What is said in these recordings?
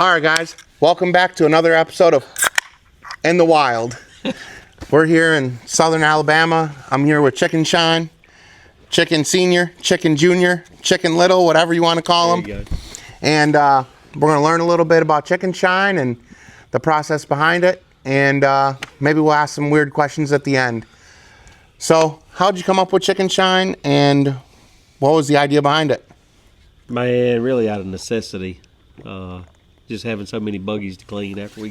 All right, guys, welcome back to another episode of In the Wild. We're here in southern Alabama. I'm here with Chicken Shine, Chicken Senior, Chicken Junior, Chicken Little, whatever you want to call them. There you go. And we're going to learn a little bit about Chicken Shine and the process behind it. And maybe we'll ask some weird questions at the end. So, how'd you come up with Chicken Shine, and what was the idea behind it? Man, really out of necessity. Just having so many buggies to clean after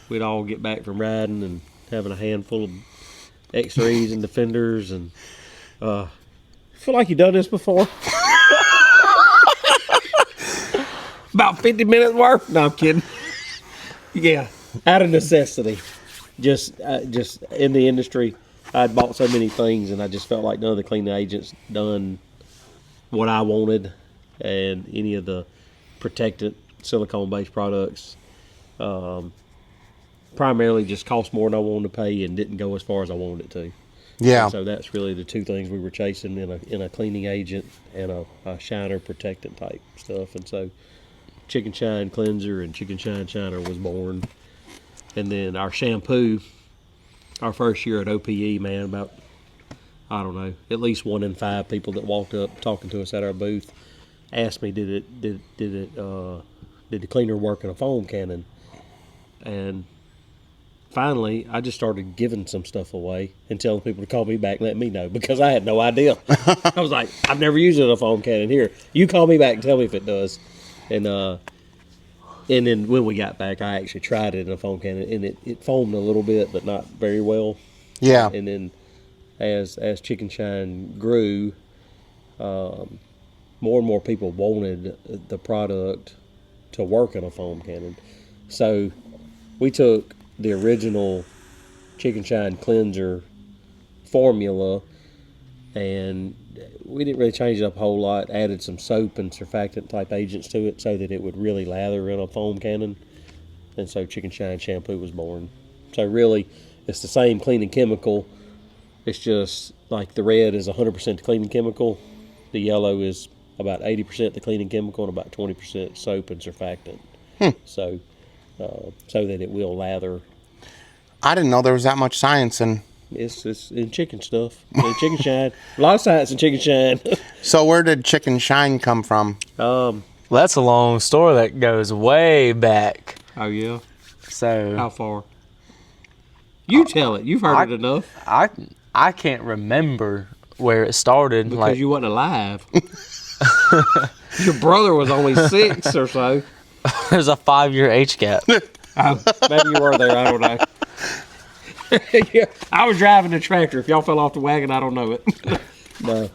we'd all get back from riding and having a handful of X3s and Defenders, and I feel like you've done this before. About 50 minutes worth. No, I'm kidding. Yeah, out of necessity. Just in the industry, I'd bought so many things, and I just felt like none of the cleaning agents done what I wanted, and any of the protectant silicone-based products primarily just cost more than I wanted to pay and didn't go as far as I wanted it to. Yeah. And so that's really the two things we were chasing in a cleaning agent and a shiner protectant type stuff. And so Chicken Shine Cleanser and Chicken Shine Shiner was born. And then our shampoo, our first year at OPE, man, about, I don't know, at least 1 in 5 people that walked up talking to us at our booth asked me, did the cleaner work in a foam cannon? And finally, I just started giving some stuff away and telling people to call me back and let me know, because I had no idea. I was like, I've never used it in a foam cannon. Here, you call me back and tell me if it does. And then when we got back, I actually tried it in a foam cannon, and it foamed a little bit, but not very well. Yeah. And then as Chicken Shine grew, more and more people wanted the product to work in a foam cannon. So we took the original Chicken Shine Cleanser formula, and we didn't really change it up a whole lot. Added some soap and surfactant type agents to it so that it would really lather in a foam cannon. And so Chicken Shine shampoo was born. So really, it's the same cleaning chemical. It's just like the red is 100% the cleaning chemical. The yellow is about 80% the cleaning chemical and about 20% soap and surfactant. So that it will lather. I didn't know there was that much science in. It's in chicken stuff. In Chicken Shine. A lot of science in Chicken Shine. So where did Chicken Shine come from? Well, that's a long story that goes way back. Oh, yeah? So How far? You tell it. You've heard it enough. I can't remember where it started. Because you wasn't alive. Your brother was only 6 or so. There's a 5-year age gap. Oh, maybe you were there. I don't know. Yeah, I was driving the tractor. If y'all fell off the wagon, I don't know it. No.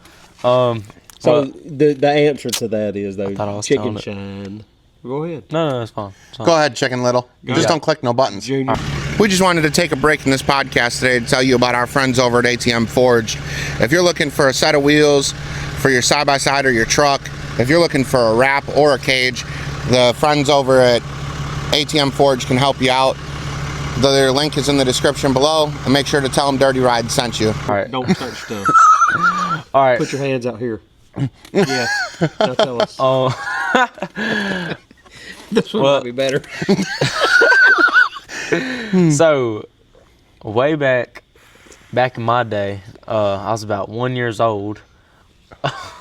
So the answer to that is though Chicken Shine. Go ahead. No, it's fine. It's fine. Go ahead, Chicken Little. Just don't click no buttons. Junior. We just wanted to take a break in this podcast today to tell you about our friends over at ATM Forge. If you're looking for a set of wheels for your side-by-side or your truck, if you're looking for a wrap or a cage, the friends over at ATM Forge can help you out. Their link is in the description below, and make sure to tell them DirtyRidez sent you. All right. Don't touch stuff. All right. Put your hands out here. Yeah. Now tell us. This one might be better. So, way back in my day, I was about 1 year old.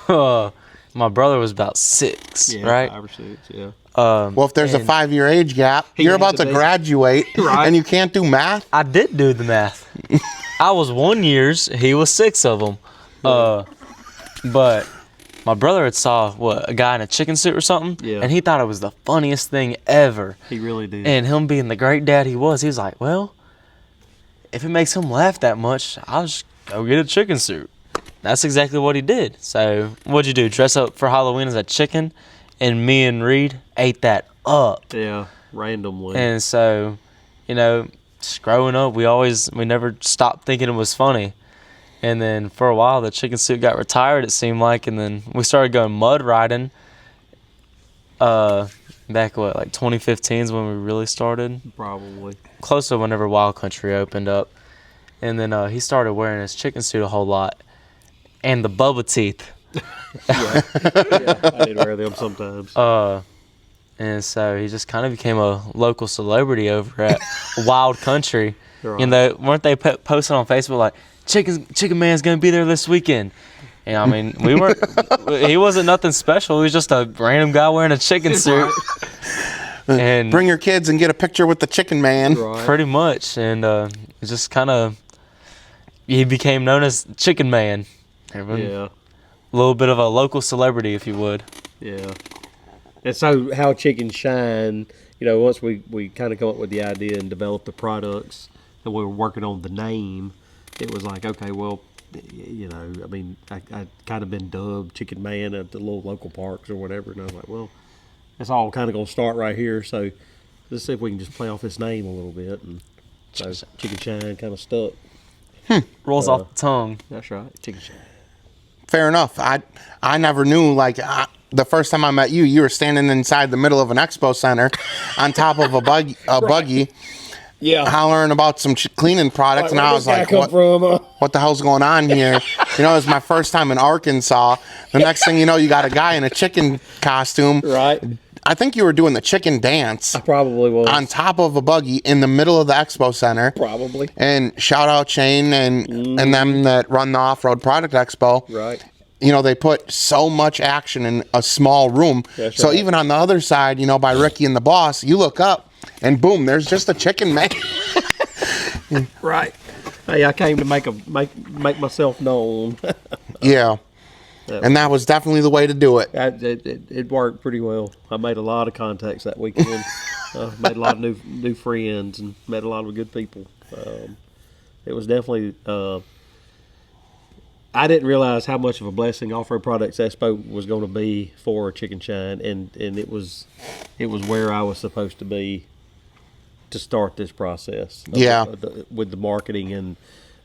My brother was about 6, right? 5 or 6, yeah. Well, if there's a 5-year age gap, you're about to graduate, Right. and you can't do math? I did do the math. I was 1 year's, he was 6 of them. But my brother had saw a guy in a chicken suit or something, Yeah. and he thought it was the funniest thing ever. He really did. And him being the great dad he was like, well, if it makes him laugh that much, I'll just go get a chicken suit. That's exactly what he did. So what'd you do? Dress up for Halloween as a chicken? And me and Reed ate that up. Yeah, randomly. And so, just growing up, we never stopped thinking it was funny. And then for a while, the chicken suit got retired, it seemed like. And then we started going mud riding. Back, like 2015 is when we really started. Probably. Close to whenever Wild Country opened up. And then he started wearing his chicken suit a whole lot. And the Bubba teeth. Yeah, I did wear them sometimes. And so he just kind of became a local celebrity over at Wild Country. Right. And weren't they posting on Facebook like, Chicken Man's going to be there this weekend? And I mean, he wasn't nothing special. He was just a random guy wearing a chicken suit. And bring your kids and get a picture with the Chicken Man. Right. pretty much. And it just kind of, he became known as Chicken Man. Yeah. A little bit of a local celebrity, if you would. Yeah. And so how chickens shine, once we kind of come up with the idea and developed the products and we were working on the name, it was like, okay, well, I mean, I kind of been dubbed Chicken Man at the little local parks or whatever. And I was like, well, it's all kind of going to start right here. So let's see if we can just play off this name a little bit. And so Chicken Shine kind of stuck. Rolls off the tongue. That's right. Chicken Shine. Fair enough. I never knew, the first time I met you, you were standing inside the middle of an expo center on top of a buggy. Yeah. Hollering about some cleaning products, and I was like, what the hell's going on here? It was my first time in Arkansas. The next thing you know, you got a guy in a chicken costume. Right. I think you were doing the chicken dance. I probably was. On top of a buggy in the middle of the expo center. Probably. And shout out Shane and them that run the Off-Road Product Expo. Right. They put so much action in a small room. That's so right. even on the other side, by Ricky and the boss, you look up and boom, there's just a Chicken Man. Right. Hey, I came to make myself known. Yeah. And that was definitely the way to do it. It worked pretty well. I made a lot of contacts that weekend. Made a lot of new friends and met a lot of good people. It was definitely. I didn't realize how much of a blessing Off-Road Products Expo was going to be for Chicken Shine, and it was where I was supposed to be to start this process. With the marketing and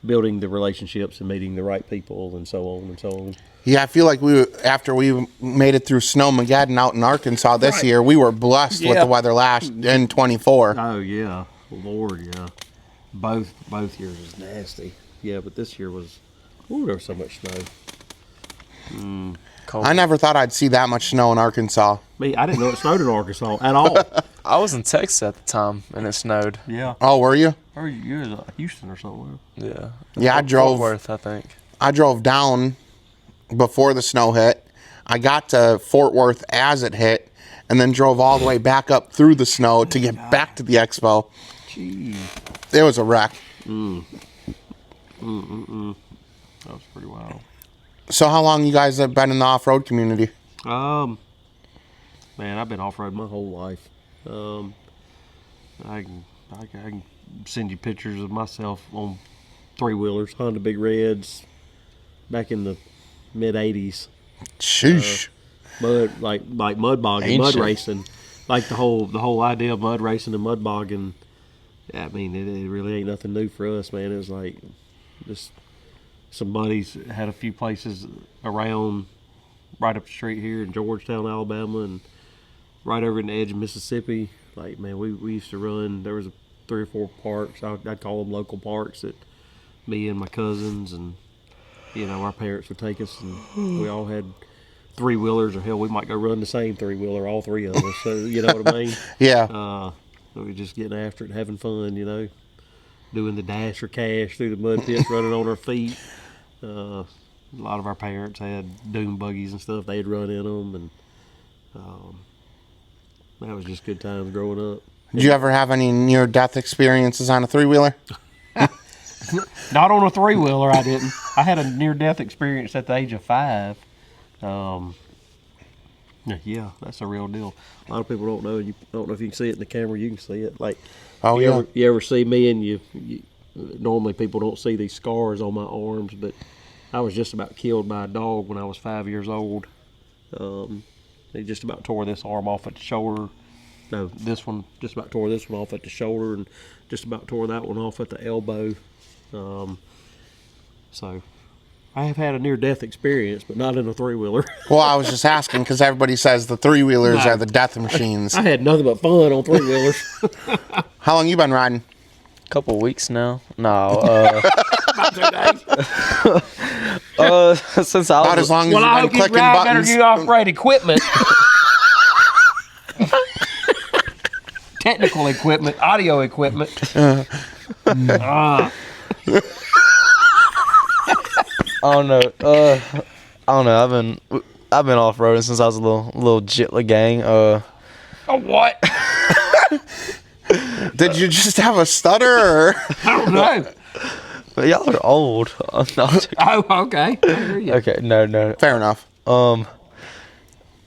building the relationships and meeting the right people and so on and so on. Yeah, I feel like after we made it through Snowmageddon out in Arkansas this year, we were blessed with the weather last in 24. Oh yeah, Lord, yeah. Both years was nasty. Yeah, but this year was. Ooh, there was so much snow. I never thought I'd see that much snow in Arkansas. I didn't know it snowed in Arkansas at all. I was in Texas at the time, and it snowed. Yeah. Oh, were you? Or you was Houston or somewhere. Yeah. Yeah, I drove. Fort Worth, I think. I drove down before the snow hit. I got to Fort Worth as it hit, and then drove all the way back up through the snow to get back to the expo. Jeez. It was a wreck. That was pretty wild. So how long you guys have been in the off-road community? Man, I've been off-road my whole life. I can send you pictures of myself on three-wheelers, Honda Big Reds, back in the mid-'80s. Sheesh. Like mud bogging, mud racing. Like the whole idea of mud racing and mud bogging. I mean, it really ain't nothing new for us, man. It was like just some buddies had a few places around right up the street here in Georgetown, Alabama, and right over in the edge of Mississippi. Like, man, we used to run. There was 3 or 4 parks. I'd call them local parks that me and my cousins and our parents would take us, and we all had 3-wheelers, or hell, we might go run the same 3-wheeler, all 3 of us. So you know what I mean? Yeah. So we just getting after it, and having fun, doing the dash or cash through the mud pits, running on our feet. A lot of our parents had dune buggies and stuff. They'd run in them, and that was just good times growing up. Did you ever have any near-death experiences on a 3-wheeler? Not on a 3-wheeler, I didn't. I had a near-death experience at the age of 5. Yeah, that's a real deal. A lot of people don't know. You don't know if you can see it in the camera. You can see it. Like, you ever see me, and you normally people don't see these scars on my arms, but I was just about killed by a dog when I was 5 years old. They just about tore this arm off at the shoulder. No, this one just about tore this one off at the shoulder, and just about tore that one off at the elbow. So I have had a near-death experience, but not in a 3-wheeler. Well, I was just asking because everybody says the 3-wheelers are the death machines. I had nothing but fun on 3-wheelers. How long you been riding? Couple weeks now. No. About 2 days. Since I was About as long as Well, I you've hope been you clicking ride better buttons. than you off-road equipment. technical equipment, audio equipment. I don't know. I don't know. I've been off roading since I was a little jitla gang. Oh, what? Did you just have a stutter? Or? I don't know. But y'all are old. Oh, okay. I hear you. Okay, no. Fair enough.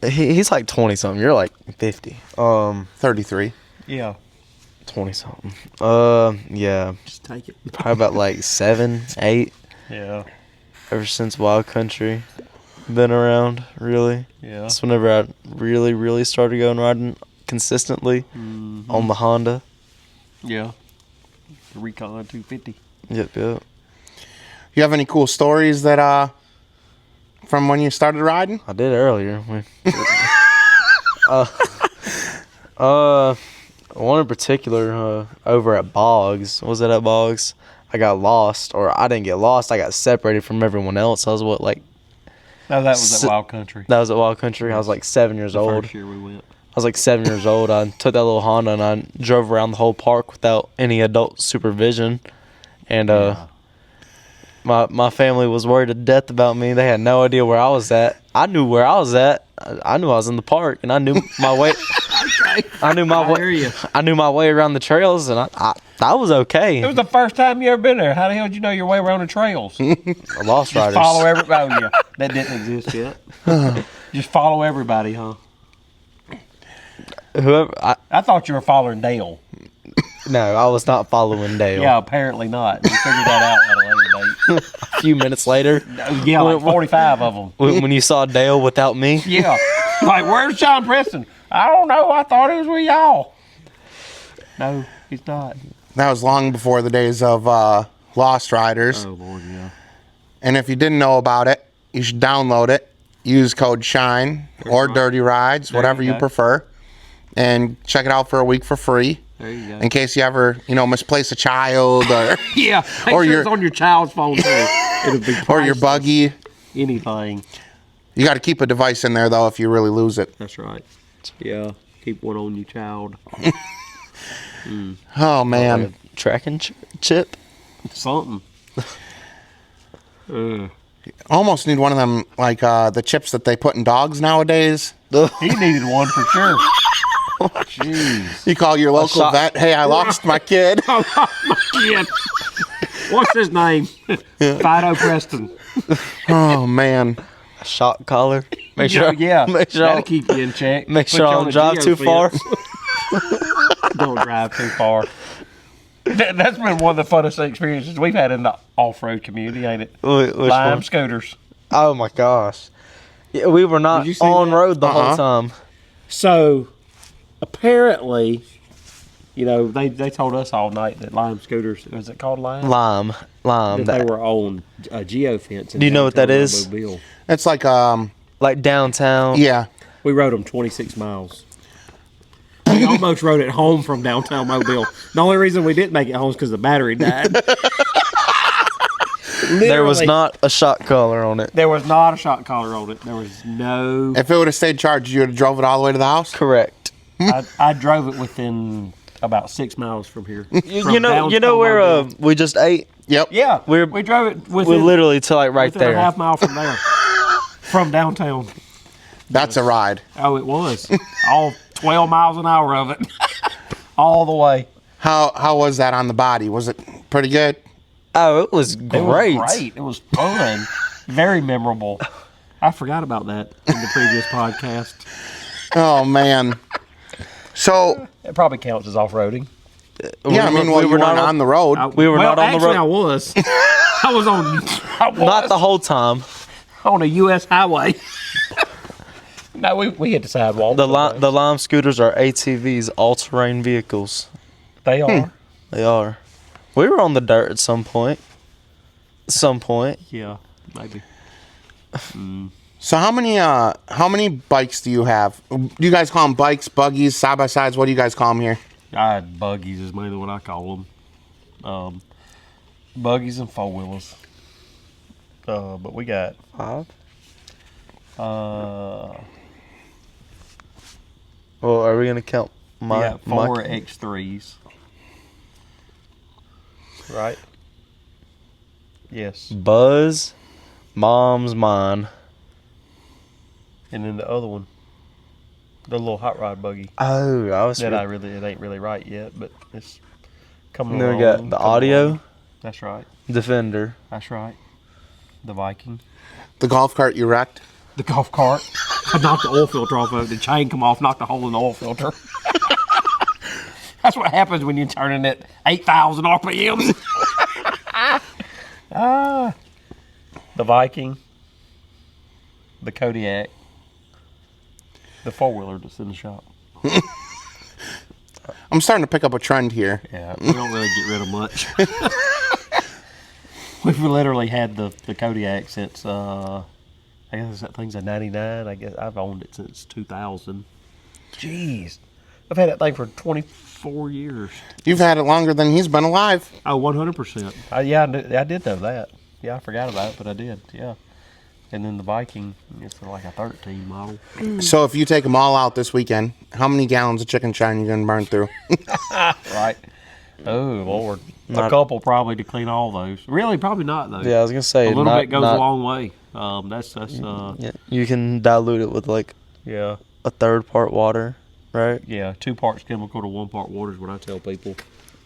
He's like 20 something. You're like 50. 33. Yeah. 20 something. Yeah. Just take it. Probably about like 7, 8. Yeah. Ever since Wild Country been around, really. Yeah. That's whenever I really started going riding consistently on the Honda. Yeah. The Recon 250. Yep. You have any cool stories that from when you started riding? I did earlier. One in particular, over at Boggs. Was it at Boggs? I got lost, or I didn't get lost. I got separated from everyone else. I was No, that was at Wild Country. That was at Wild Country. I was like 7 years old. First year we went. I was like 7 years old. I took that little Honda and I drove around the whole park without any adult supervision. And my family was worried to death about me. They had no idea where I was at. I knew where I was at. I knew I was in the park, and I knew my way. Okay. I knew my way. I knew my way around the trails, and I was okay. It was the first time you ever been there. How the hell did you know your way around the trails? Lost Riders. Follow everybody. Oh, yeah. That didn't exist yet. Just follow everybody, huh? Whoever. I thought you were following Dale. No, I was not following Dale. Yeah, apparently not. You figured that out at a later date. A few minutes later. Yeah, like 45 of them. When you saw Dale without me. Yeah. Like, where's Sean Preston? I don't know. I thought he was with y'all. No, he's not. That was long before the days of Lost Riders. Oh, Lord, yeah. And if you didn't know about it, you should download it. Use code SHINE or DirtyRidez, whatever you prefer. And check it out for a week for free. There you go. In case you ever, misplace a child or Yeah. Or Make sure your- it's on your child's phone, too. It'll be or your priceless. buggy. Anything. You got to keep a device in there though if you really lose it. That's right. Yeah. Keep one on your child. Oh man. Like a tracking chip. Something. Almost need one of them like the chips that they put in dogs nowadays. He needed one for sure. Jeez. You call your local shot- vet, hey, I lost my kid. Kid. What's his name? Fido Preston. Oh man. A shot collar. Make sure. Yeah. Make sure. That'll keep you in check. Make Put sure you I on don't a drive too far. geofence. Don't drive too far. That's been one of the funnest experiences we've had in the off-road community, ain't it? Which Lime one? scooters. Oh my gosh. Yeah, we were not Did you see on that? road the whole time. So, apparently, they told us all night that Lime scooters, is it called Lime? Lime. That they That, were on a geofence. Do you know what that is? Mobile. It's like like downtown. yeah. We rode them 26 miles. We almost rode it home from downtown Mobile. The only reason we didn't make it home is because the battery died. There was Literally, not a shot collar on it. There was not a shot collar on it. There was no. If it would have stayed charged, you would have drove it all the way to the house. Correct. I drove it within about 6 miles from here. You know where we just ate? Yep. Yeah, we drove it We within, literally to like right within a there. half mile from there, from downtown. That's a ride. Oh, it was all 12 miles an hour of it, all the way. How was that on the body? Was it pretty good? Oh, it was great. It was great. It was fun, very memorable. I forgot about that in the previous podcast. Oh man. So It probably counts as off-roading. yeah, I mean, you weren't on the road. We were not on the road. I was. I was Not the whole time. on a U.S. highway. No, we hit the sidewalk. The Lime scooters are ATVs, all-terrain vehicles. They are. They are. We were on the dirt at some point. Yeah, maybe. So how many bikes do you have? Do you guys call them bikes, buggies, side by sides? What do you guys call them here? Buggies is mainly what I call them. Buggies and four-wheelers. But we got 5. 5. Well, are we gonna count Yeah, 4 X3s. Right? Yes. Buzz, Mom's mine. And then the other one, the little hot rod buggy. Oh, I was. It ain't really right yet, but it's coming And then along. we got the audio. Along. That's right. Defender. That's right. The Viking. The golf cart you wrecked. The golf cart. I knocked the oil filter off of it. The chain come off, knocked a hole in the oil filter. That's what happens when you're turning at 8,000 RPMs. The Viking. The Kodiak. The 4-wheeler that's in the shop. I'm starting to pick up a trend here. Yeah, we don't really get rid of much. We've literally had the Kodiak since, I guess that thing's a 99. I guess I've owned it since 2000. Jeez. I've had that thing for 24 years. You've had it longer than he's been alive. Oh, 100%. Yeah, I did know that. Yeah, I forgot about it, but I did, yeah. And then the Viking, it's like a 13 model. So if you take them all out this weekend, how many gallons of chicken shine are you going to burn through? Right. Oh, Lord. A couple probably to clean all those. Really, probably not, though. Yeah, I was gonna say a little bit goes a long way. Yeah, you can dilute it with like yeah, a third part water, right? yeah, 2 parts chemical to 1 part water is what I tell people.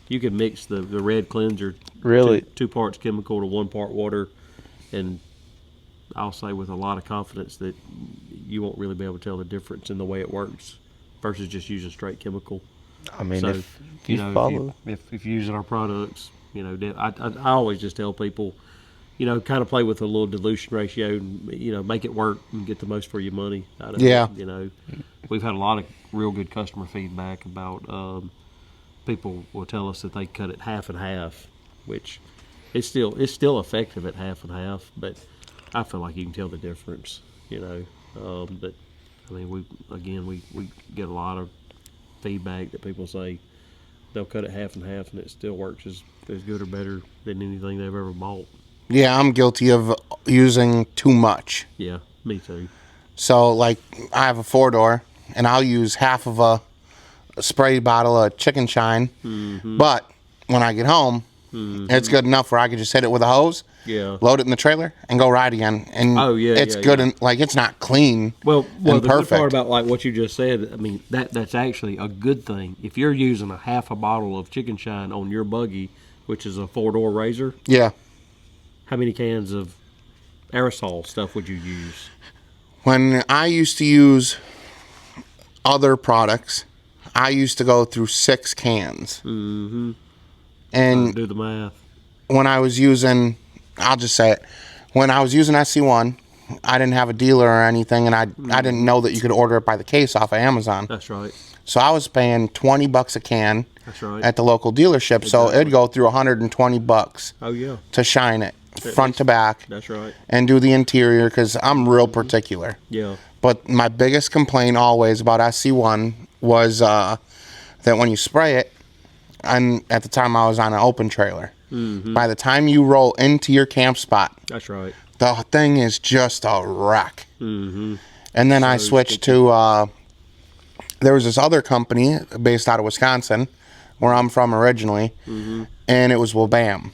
You can mix the red cleanser. Really? 2 parts chemical to 1 part water, and I'll say with a lot of confidence that you won't really be able to tell the difference in the way it works versus just using straight chemical. I mean, So, if you follow. if you're using our products, I always just tell people, kind of play with a little dilution ratio and, make it work and get the most for your money out of Yeah. it. We've had a lot of real good customer feedback about people will tell us that they cut it half and half, which it's still effective at half and half, but I feel like you can tell the difference, but I mean, we get a lot of feedback that people say they'll cut it half and half and it still works as good or better than anything they've ever bought. Yeah, I'm guilty of using too much. Yeah, me too. So, like, I have a 4-door, and I'll use half of a spray bottle of chicken shine. Mm-hmm. But when I get home, it's good enough where I can just hit it with a hose, load it in the trailer, and go ride again. And it's good, and like it's not clean. Well, and the perfect. good part about like what you just said, I mean that's actually a good thing. If you're using a half a bottle of chicken shine on your buggy, which is a 4-door razor, Yeah. how many cans of aerosol stuff would you use? When I used to use other products, I used to go through 6 cans. Mm-hmm. And do the math. when I was using, I'll just say it, when I was using SC1, I didn't have a dealer or anything, and I didn't know that you could order it by the case off of Amazon. That's right. So I was paying $20 a can That's right. at the local dealership. So it'd go through $120 Oh yeah. to shine it front to back. That's right. And do the interior because I'm real particular. Yeah. But my biggest complaint always about SC1 was that when you spray it, and at the time I was on an open trailer, by the time you roll into your camp spot, That's right. the thing is just a wreck. Mm-hmm. And then I switched to, there was this other company based out of Wisconsin, where I'm from originally, and it was Wabam.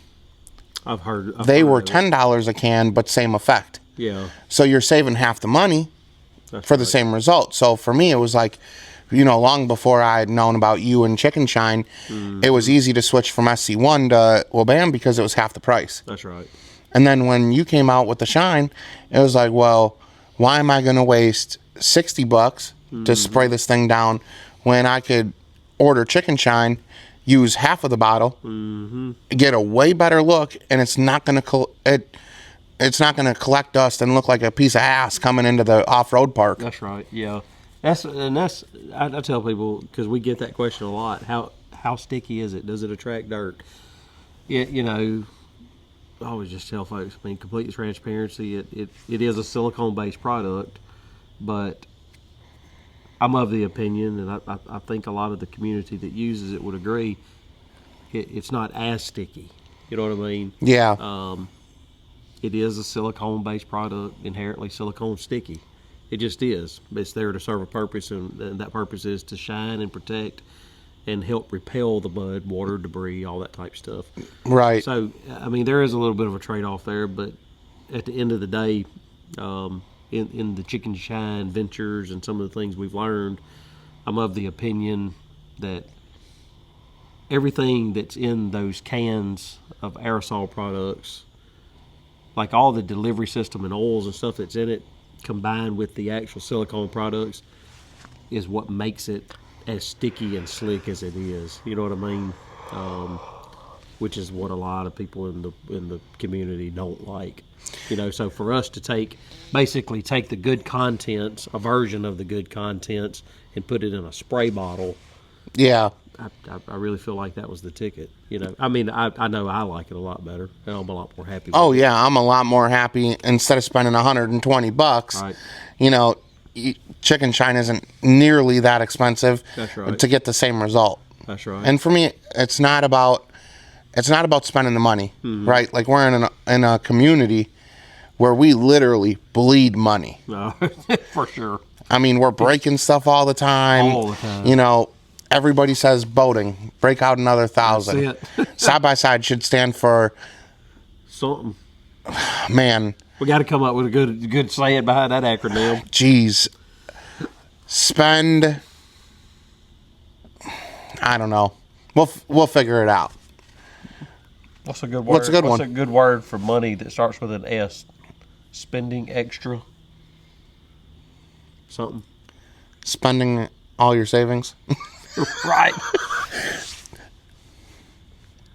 I've heard. They were $10 a can, but same effect. Yeah. So you're saving half the money for the same result. So for me, it was like, long before I had known about you and Chicken Shine, it was easy to switch from SC1 to Wabam because it was half the price. That's right. And then when you came out with the Shine, it was like, well, why am I going to waste $60 to spray this thing down when I could order Chicken Shine, use half of the bottle, get a way better look, and it's not going to it's not going to collect dust and look like a piece of ass coming into the off-road park. That's right. Yeah. I tell people, because we get that question a lot, how sticky is it? Does it attract dirt? I always just tell folks, I mean, complete transparency, it is a silicone-based product, but I'm of the opinion, and I think a lot of the community that uses it would agree, it's not as sticky. You know what I mean? Yeah. It is a silicone-based product, inherently silicone sticky. It just is. It's there to serve a purpose, and that purpose is to shine and protect and help repel the mud, water, debris, all that type stuff. Right. So, I mean, there is a little bit of a trade-off there, but at the end of the day, in the chicken shine ventures and some of the things we've learned, I'm of the opinion that everything that's in those cans of aerosol products, like all the delivery system and oils and stuff that's in it, combined with the actual silicone products, is what makes it as sticky and slick as it is. You know what I mean? Which is what a lot of people in the community don't like. You know, so for us to basically take the good contents, a version of the good contents, and put it in a spray bottle. Yeah. I really feel like that was the ticket. You know, I mean, I know I like it a lot better, and I'm a lot more happy with Oh it. yeah, I'm a lot more happy. Instead of spending $120, Right. you know, chicken shine isn't nearly that expensive. That's right. To get the same result. That's right. And for me, it's not about spending the money, right? Like we're in a community where we literally bleed money. No, for sure. I mean, we're breaking stuff all the time. All the time. You know, everybody says boating, break out another 1,000. That's it. Side by side should stand for, Something. man, We got to come up with a good saying behind that acronym. geez, spend, I don't know. We'll figure it out. What's a good word? What's a good one? What's a good word for money that starts with an S? Spending extra. Something. Spending all your savings. Right.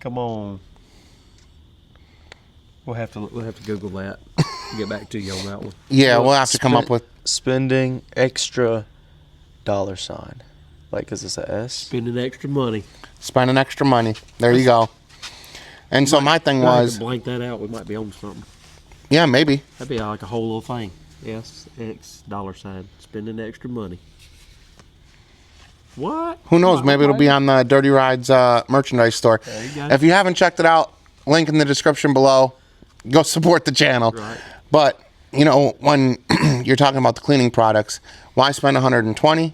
Come on. We'll have to Google that. Get back to you on that one. Yeah, we'll have to come up with. Spending extra $sign. Like, is this a S? Spending extra money. Spending extra money. There you go. And so my thing We'll have was, to blank that out. We might be on something. yeah, maybe. That'd be like a whole little thing. $, spending extra money. What? Who knows? Maybe it'll be on the DirtyRidez merchandise store. There you go. If you haven't checked it out, link in the description below. Go support the channel. Right. But, you know, when you're talking about the cleaning products, why spend $120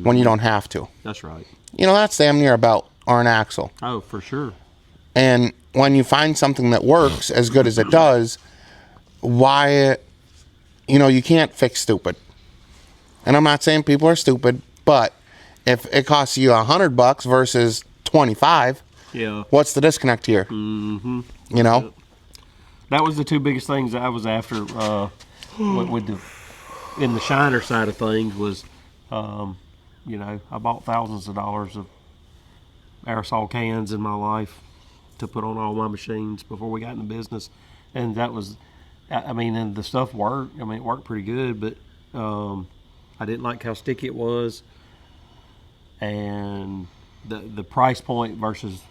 when you don't have to? That's right. You know, that's damn near a belt or an axle. Oh, for sure. And when you find something that works as good as it does, why, you know, you can't fix stupid. And I'm not saying people are stupid, but if it costs you $100 versus 25, Yeah. what's the disconnect here? Mm-hmm. You know? That was the two biggest things that I was after with in the shiner side of things was, you know, I bought thousands of dollars of aerosol cans in my life to put on all my machines before we got in the business. And that was, I mean, and the stuff worked. I mean, it worked pretty good, but I didn't like how sticky it was. And the price point versus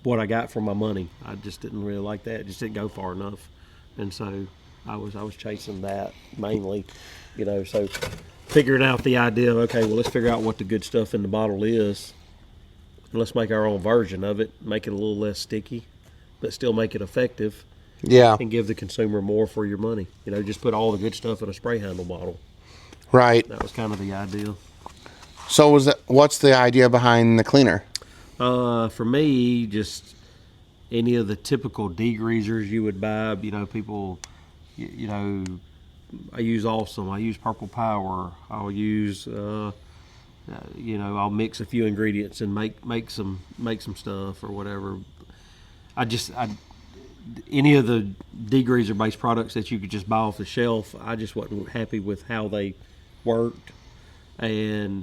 what I got for my money, I just didn't really like that. It just didn't go far enough. And so I was chasing that mainly, you know, so figuring out the idea of, okay, well, let's figure out what the good stuff in the bottle is. And let's make our own version of it, make it a little less sticky, but still make it effective. Yeah. And give the consumer more for your money. You know, just put all the good stuff in a spray handle bottle. Right. That was kind of the idea. So what's the idea behind the cleaner? For me, just any of the typical degreasers you would buy. You know, people, you know, I use Awesome. I use Purple Power. I'll use, you know, I'll mix a few ingredients and make some stuff or whatever. Any of the degreaser based products that you could just buy off the shelf, I just wasn't happy with how they worked, and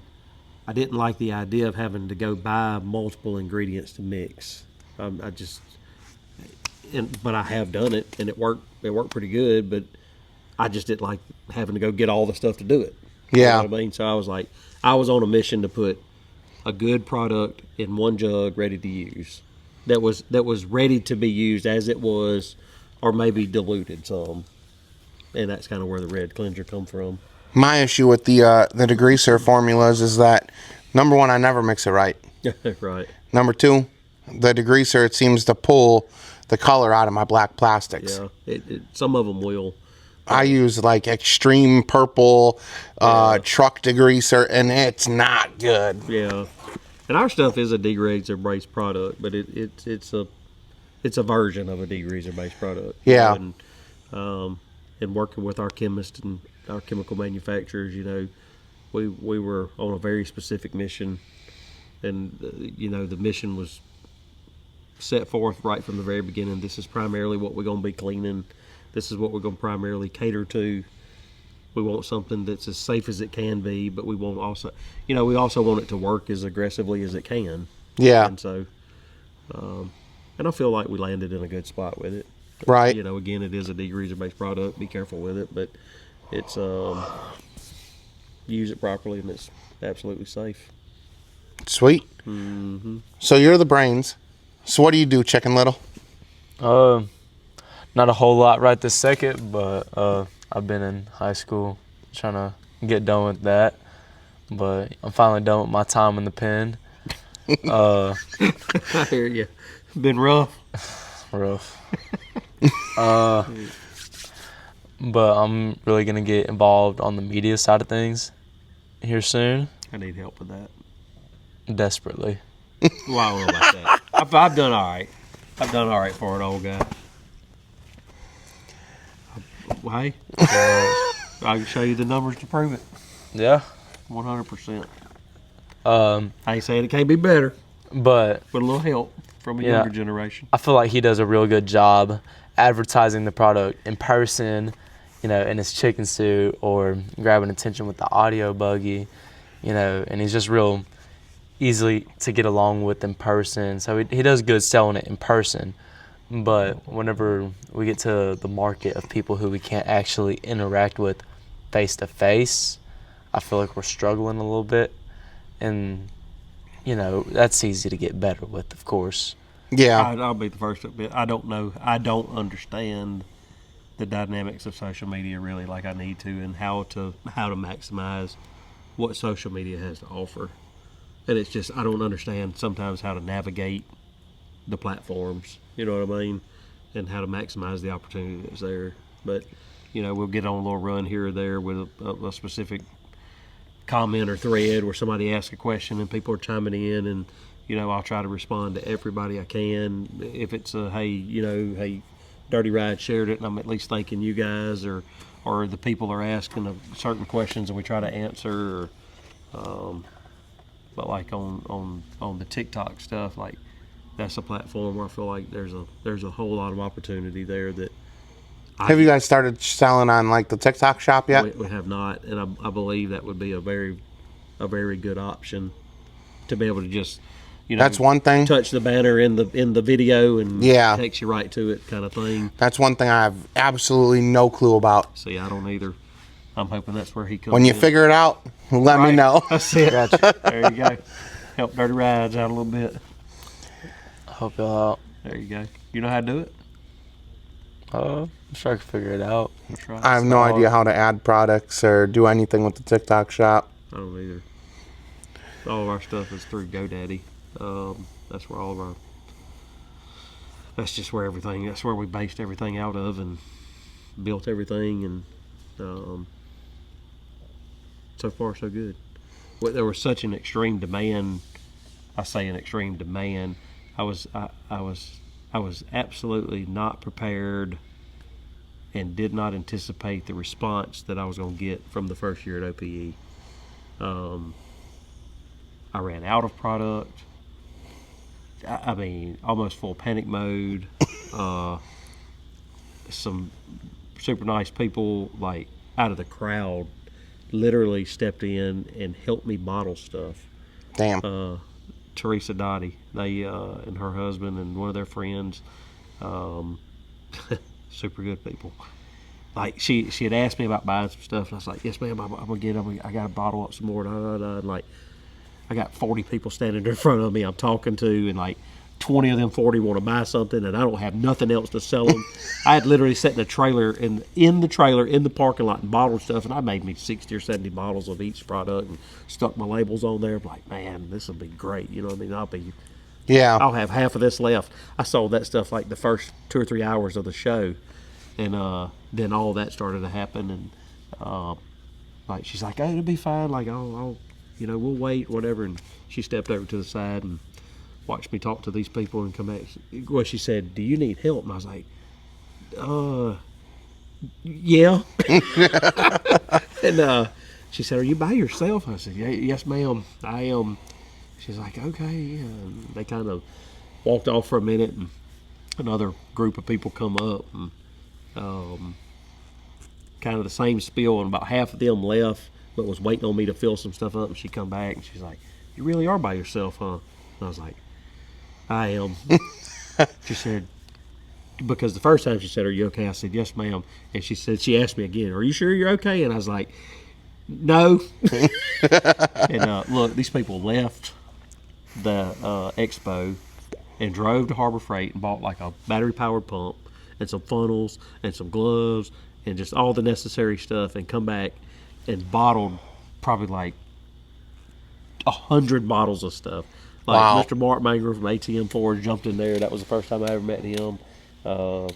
I didn't like the idea of having to go buy multiple ingredients to mix. But I have done it, and it worked pretty good, but I just didn't like having to go get all the stuff to do it. Yeah. You know what I mean? So I was on a mission to put a good product in one jug ready to use. That was ready to be used as it was, or maybe diluted some, and that's kind of where the red cleanser come from. My issue with the degreaser formulas is that, number one, I never mix it right. Right. Number two, the degreaser, it seems to pull the color out of my black plastics. Yeah. Some of them will, I use like extreme purple truck degreaser, and it's not good. Yeah, and our stuff is a degreaser based product, but it's a version of a degreaser based product. Yeah. And working with our chemists and our chemical manufacturers, we were on a very specific mission, and the mission was set forth right from the very beginning. This is primarily what we're going to be cleaning. This is what we're going to primarily cater to. We want something that's as safe as it can be, but we want also, we also want it to work as aggressively as it can. Yeah. And so, and I feel like we landed in a good spot with it. Right. Again, it is a degreaser based product. Be careful with it, but it's use it properly and it's absolutely safe. Sweet. Mm-hmm. So you're the brains. So what do you do, Chicken Little? Not a whole lot right this second, but I've been in high school trying to get done with that. But I'm finally done with my time in the pen. I hear you. Been rough. Rough. But I'm really gonna get involved on the media side of things here soon. I need help with that. Desperately. Well, I don't know about that. I've done all right. I've done all right for an old guy. Hey, I can show you the numbers to prove it. Yeah. 100%. I I ain't saying it can't be better, but with a little help from a younger generation. I feel like he does a real good job advertising the product in person, in his chicken suit, or grabbing attention with the audio buggy, and he's just real easily to get along with in person. So he does good selling it in person. But whenever we get to the market of people who we can't actually interact with face to face, I feel like we're struggling a little bit. And, that's easy to get better with, of course. Yeah. I'll be the first to admit, I don't know. I don't understand the dynamics of social media really like I need to, and how to maximize what social media has to offer. And it's just, I don't understand sometimes how to navigate the platforms, you know what I mean, and how to maximize the opportunity that's there. But, we'll get on a little run here or there with a specific comment or thread where somebody asks a question and people are chiming in, and, I'll try to respond to everybody I can. If it's hey, DirtyRidez shared it and I'm at least thanking you guys, or the people are asking certain questions and we try to answer, but like on the TikTok stuff, like that's a platform where I feel like there's a whole lot of opportunity there that. Have you guys started selling on like the TikTok shop yet? We have not, and I believe that would be a very good option to be able to just, that's one thing. Touch the banner in the video and it takes you right to it, kind of thing. That's one thing I have absolutely no clue about. See, I don't either. I'm hoping that's where he comes. When you figure it out, let me know. That's it. Gotcha. There you go. Help DirtyRidez out a little bit. Help y'all out. There you go. You know how to do it? I'm sure I can figure it out. I have no idea how to add products or do anything with the TikTok shop. I don't either. All of our stuff is through GoDaddy. That's where that's just where everything, that's where we based everything out of and built everything, and so far so good. There was such an extreme demand. I say an extreme demand. I was absolutely not prepared and did not anticipate the response that I was going to get from the first year at OPE. I ran out of product. I mean, almost full panic mode. Some super nice people, like out of the crowd, literally stepped in and helped me bottle stuff. Damn. Teresa Dottie, they and her husband and one of their friends, super good people. Like she had asked me about buying some stuff, and I was like, "Yes, ma'am, I got to bottle up some more." And like, I got 40 people standing in front of me I'm talking to, and like 20 of them 40 want to buy something, and I don't have nothing else to sell them. I had literally sat in a trailer in the parking lot and bottled stuff, and I made me 60 or 70 bottles of each product and stuck my labels on there. I'm like, man, this will be great. You know what I mean? I'll have half of this left. I sold that stuff like the first 2 or 3 hours of the show, And then all that started to happen, and like she's like, "Hey, it'll be fine. Like I'll we'll wait, whatever." And she stepped over to the side and watched me talk to these people and come back. Well, she said, "Do you need help?" And I was like, yeah. And she said, "Are you by yourself?" I said, "Yes, ma'am, I am." She's like, "Okay." Yeah. And they kind of walked off for a minute, and another group of people come up, and kind of the same spiel, and about half of them left, but was waiting on me to fill some stuff up. And she come back, and she's like, "You really are by yourself, huh?" And I was like, "I am." She said, because the first time she said, "Are you okay?" I said, "Yes, ma'am." And she said, she asked me again, "Are you sure you're okay?" And I was like, "No." And look, these people left the expo and drove to Harbor Freight and bought like a battery powered pump and some funnels and some gloves and just all the necessary stuff, and come back and bottled probably like 100 bottles of stuff. Like, wow. Mr. Mark Manger from ATM Forge jumped in there. That was the first time I ever met him. And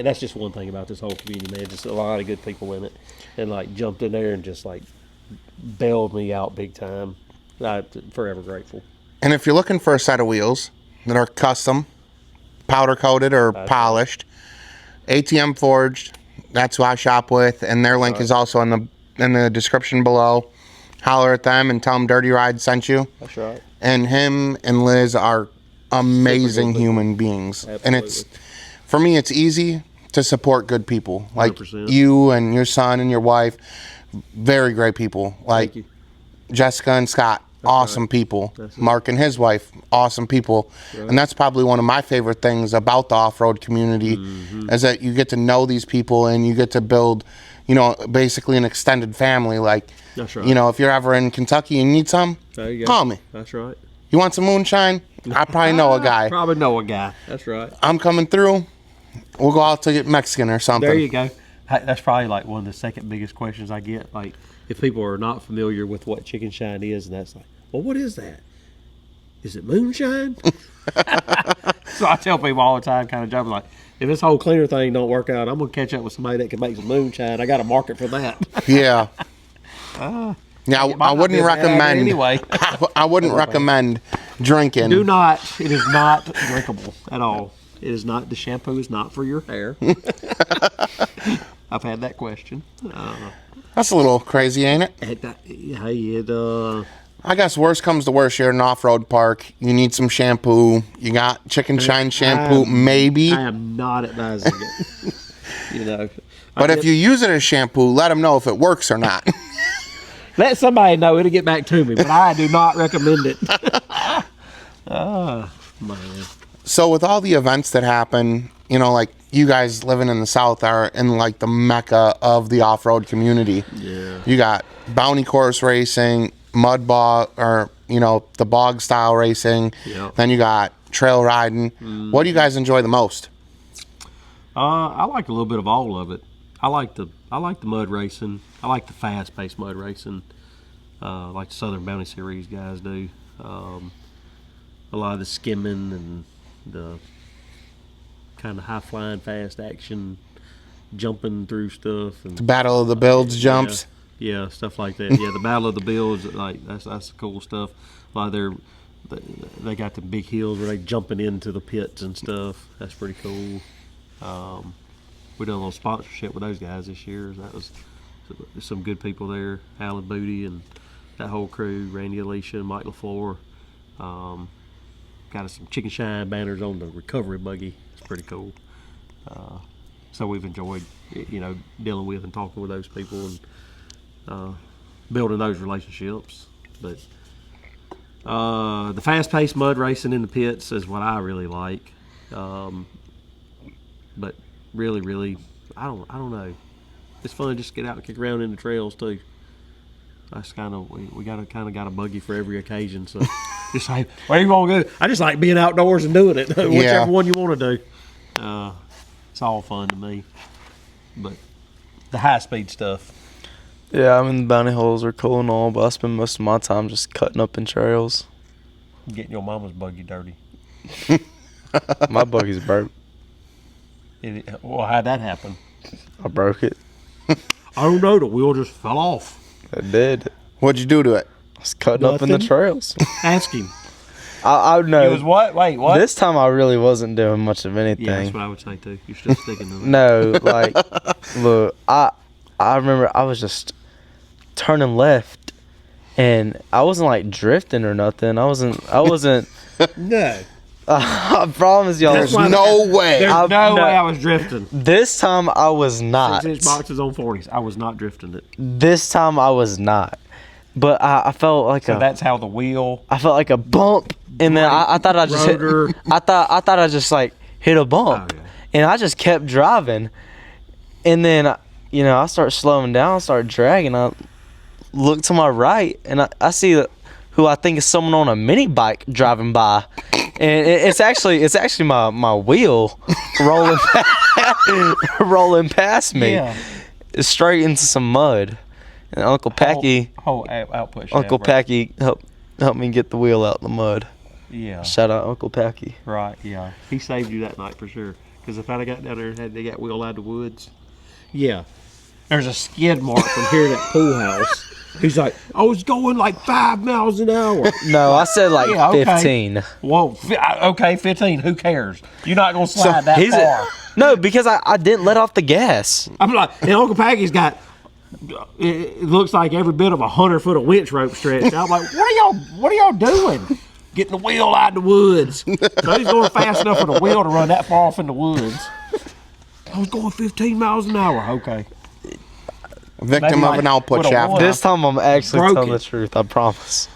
that's just one thing about this whole community, man. Just a lot of good people in it, and like jumped in there and just like bailed me out big time. I'm forever grateful. And if you're looking for a set of wheels that are custom, powder coated or polished, ATM Forged, that's who I shop with, and their link is also in the description below. Holler at them and tell them DirtyRidez sent you. That's right. And him and Liz are amazing human beings. Absolutely. And it's, for me, it's easy to support good people like 100%. You and your son and your wife. Very great people. Like Thank you. Jessica and Scott, awesome people. Mark and his wife, awesome people. And that's probably one of my favorite things about the off-road community, is that you get to know these people and you get to build, basically an extended family. Like, that's right. if you're ever in Kentucky and you need some, there you go. call me. That's right. You want some moonshine? I probably know a guy. Probably know a guy. That's right. I'm coming through. We'll go out to get Mexican or something. There you go. That's probably like one of the second biggest questions I get. Like, if people are not familiar with what chicken shine is, and that's like, well, what is that? Is it moonshine? So I tell people all the time, kind of joking, like, if this whole cleaner thing don't work out, I'm going to catch up with somebody that can make some moonshine. I got a market for that. Yeah. Yeah, I wouldn't recommend. Anyway. I wouldn't recommend drinking. Do not. It is not drinkable at all. It is not. The shampoo is not for your hair. I've had that question. That's a little crazy, ain't it? I guess worst comes to worst, you're in an off-road park. You need some shampoo. You got chicken shine shampoo, maybe. I am not advising it. But if you use it as shampoo, let them know if it works or not. Let somebody know. It'll get back to me. But I do not recommend it. Man. So with all the events that happen, like you guys living in the South are in like the mecca of the off-road community. Yeah. You got bounty course racing, mud bog, or the bog style racing. Yep. Then you got trail riding. What do you guys enjoy the most? I like a little bit of all of it. I like the mud racing. I like the fast-paced mud racing, like the Southern Bounty Series guys do. A lot of the skimming and the kind of high-flying, fast action, jumping through stuff. And The Battle of the Builds jumps. Yeah, stuff like that. Yeah, the Battle of the Builds, like that's the cool stuff. A lot of they got the big hills where they jumping into the pits and stuff. That's pretty cool. We done a little sponsorship with those guys this year. That was some good people there. Alan Booty and that whole crew. Randy Alicia and Mike LaFleur. Got us some chicken shine banners on the recovery buggy. It's pretty cool. So we've enjoyed, dealing with and talking with those people and building those relationships. But the fast-paced mud racing in the pits is what I really like. But really, I don't know. It's fun to just get out and kick around in the trails too. That's kind of we got a buggy for every occasion. So just like, where you want to go? I just like being outdoors and doing it. Whichever one you want to do. It's all fun to me. But the high-speed stuff. Yeah, the bounty holes are cool and all, but I spend most of my time just cutting up in trails. Getting your mama's buggy dirty. My buggy's broke. Well, how'd that happen? I broke it. I don't know. The wheel just fell off. It did. What'd you do to it? I was cutting up in the Nothing. trails. Ask him. I know. It was what? Wait, what? This time I really wasn't doing much of anything. Yeah, that's what I would say too. You're still sticking to it. No, like, look, I remember I was just turning left, and I wasn't like drifting or nothing. I wasn't. No. I promise y'all. There's no way. There's no no. way I was drifting. This time I was not. 6-inch boxes on 40s. I was not drifting it. This time I was not. But I felt like So that's how the wheel. I felt like a bump, and then I thought I just rotor. hit. I thought I just like hit a bump, Oh, yeah. and I just kept driving, and then I start slowing down, I start dragging. I look to my right, and I see who I think is someone on a mini bike driving by, and it's actually my wheel rolling past me, Yeah. straight into some mud. And Uncle Packy, Whole output shaft. Uncle right? Packy helped me get the wheel out in the mud. Yeah. Shout out Uncle Packy. Right, yeah. He saved you that night for sure. Because if I'd have got down there and had they got wheel out of the woods. Yeah. There's a skid mark from here to that pool house. He's like, I was going like 5 miles an hour. No, I said like Yeah, okay. 15. Whoa, okay, 15. Who cares? You're not going to slide that He's far. no, because I didn't let off the gas. I'm like, and Uncle Packy's got, it looks like every bit of 100 foot of winch rope stretched. I'm like, what are y'all doing? Getting the wheel out of the woods. So he's going fast enough for the wheel to run that far off in the woods. I was going 15 miles an hour. Okay. Victim Maybe of an like output with a shaft. one. This time I'm actually Broke telling it. the truth. I promise.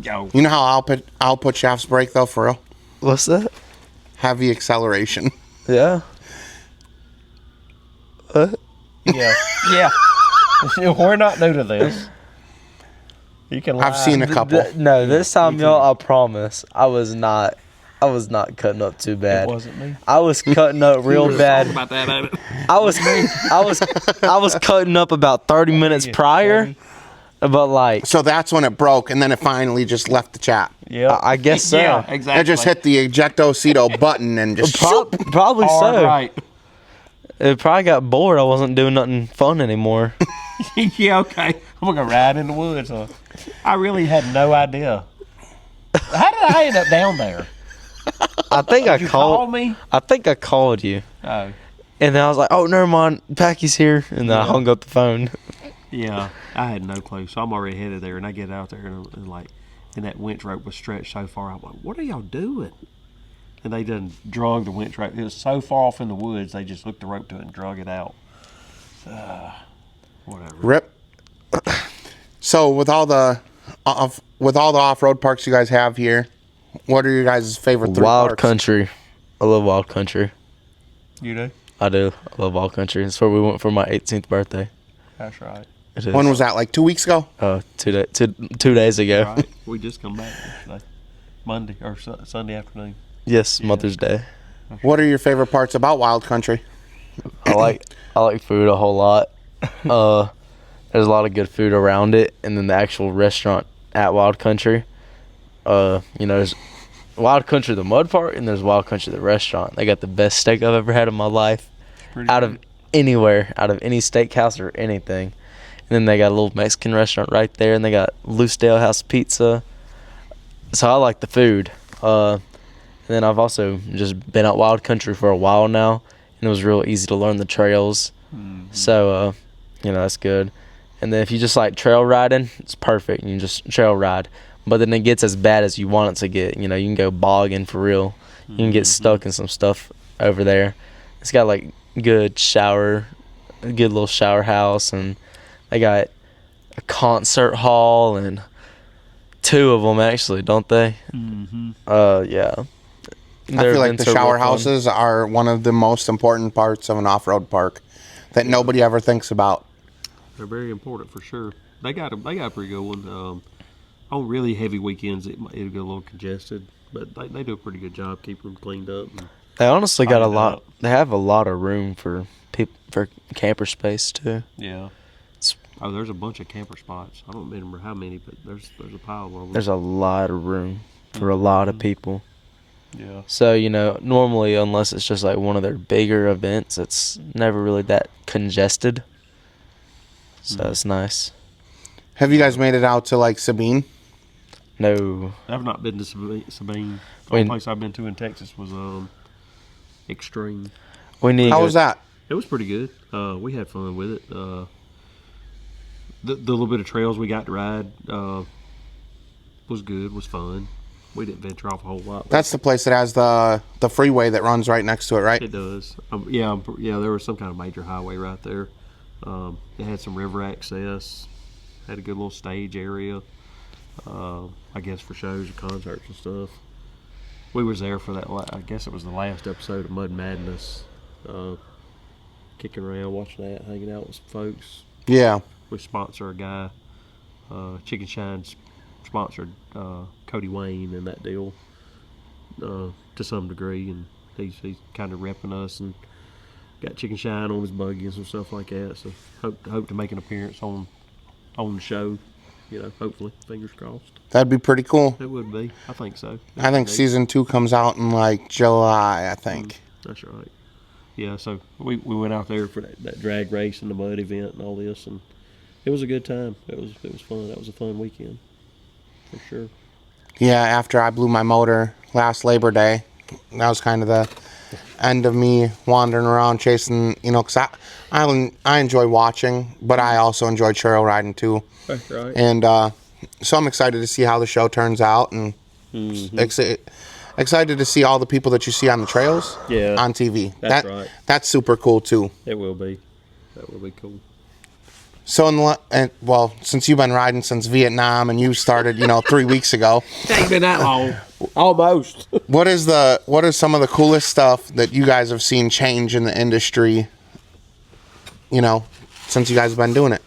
Yo. You know how output shafts break though, for real? What's that? Heavy acceleration. Yeah. Yeah. Yeah. We're not new to this. You can lie. I've seen a couple. No, this time, y'all, I promise, I was not cutting up too bad. It wasn't me. I was cutting up real bad. About that, ain't it? I was cutting up about 30 minutes prior, but like So that's when it broke, and then it finally just left the chat. Yeah. I guess so. Yeah, exactly. It just hit the ejectocito button and just Probably Hard so. right. It probably got bored. I wasn't doing nothing fun anymore. Yeah, okay. I'm gonna go ride in the woods. Huh? I really had no idea. How did I end up down there? I think I Did you call called. me? I think I called you, Oh, and then I was like, "Oh, never mind. Packy's here," and then I Yeah. hung up the phone. yeah. I had no clue. So I'm already headed there, and I get out there, and like, and that winch rope was stretched so far. I'm like, what are y'all doing? And they done drug the winch rope. It was so far off in the woods, they just hooked the rope to it and drug it out. Whatever. rip. So with all the off-road parks you guys have here, what are your guys' favorite three Wild parks? country. I love wild country. You do? I do. I love wild country. It's where we went for my 18th birthday. That's right. It is. When was that? Like 2 weeks ago? 2 days ago. Right. We just come back yesterday. Monday or Sunday afternoon. Yes, Mother's Day. What are your favorite parts about Wild Country? I like food a whole lot. There's a lot of good food around it, and then the actual restaurant at Wild Country. There's Wild Country the mud park, and there's Wild Country the restaurant. They got the best steak I've ever had in my life, out of anywhere, out of any steakhouse or anything. And then they got a little Mexican restaurant right there, and they got Loosedale House Pizza. So I like the food. And then I've also just been out Wild Country for a while now, and it was real easy to learn the trails. Mm-hmm. So, that's good. And then if you just like trail riding, it's perfect. You can just trail ride. But then it gets as bad as you want it to get. You can go bogging for real. You can get stuck in some stuff over there. It's got like a good little shower house, and they got a concert hall, and 2 of them actually, don't they? Mm-hmm. Yeah. I feel like the shower houses are one of the most important parts of an off-road park that nobody ever thinks about. They're very important for sure. They got a pretty good one. On really heavy weekends, it'll get a little congested, but they do a pretty good job keeping them cleaned up. And They honestly got a tightened lot. up. They have a lot of room for camper space too. Yeah. Oh, there's a bunch of camper spots. I don't remember how many, but there's a pile of them. There's a lot of room for a lot of people. Yeah. So, normally, unless it's just like one of their bigger events, it's never really that congested. So it's nice. Have you guys made it out to like Sabine? No. I've not been to Sabine. The We- only place I've been to in Texas was Extreme. We need to How go- was that? It was pretty good. We had fun with it. The little bit of trails we got to ride was good, was fun. We didn't venture off a whole lot. That's the place that has the freeway that runs right next to it, right? It does. Yeah, there was some kind of major highway right there. It had some river access. Had a good little stage area. I guess for shows or concerts and stuff. We was there for that. I guess it was the last episode of Mud Madness. Kicking around, watching that, hanging out with some folks. Yeah. We sponsor a guy. Chicken Shine sponsored Cody Wayne and that deal to some degree, and he's kind of repping us and got Chicken Shine on his buggy and some stuff like that. So hope to make an appearance on the show. Hopefully, fingers crossed. That'd be pretty cool. It would be. I think so. I think season 2 comes out in like July, I think. That's right. Yeah, so we went out there for that drag race and the mud event and all this, and it was a good time. It was fun. That was a fun weekend, for sure. Yeah, after I blew my motor last Labor Day, that was kind of the end of me wandering around chasing, because I enjoy watching, but I also enjoy trail riding too. That's right. And so I'm excited to see how the show turns out, and excited to see all the people that you see on the trails on TV. That's right. That's super cool too. It will be. That will be cool. So, since you've been riding since Vietnam and you started, 3 weeks ago. It ain't been that long. Almost. What is some of the coolest stuff that you guys have seen change in the industry, since you guys have been doing it?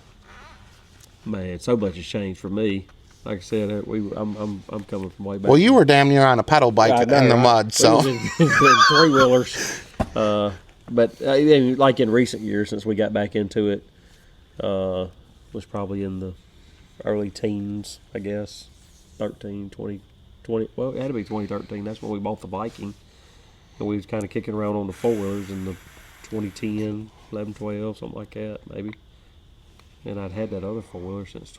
Man, so much has changed for me. Like I said, I'm coming from way back. Well, you were damn near on a pedal bike in the mud, so. Three-wheelers. But like in recent years, since we got back into it, was probably in the early teens, I guess. 13, 20. Well, it had to be 2013. That's when we bought the Viking. And we was kind of kicking around on the four-wheelers in the 2010, 11, 12, something like that, maybe. And I'd had that other four-wheeler since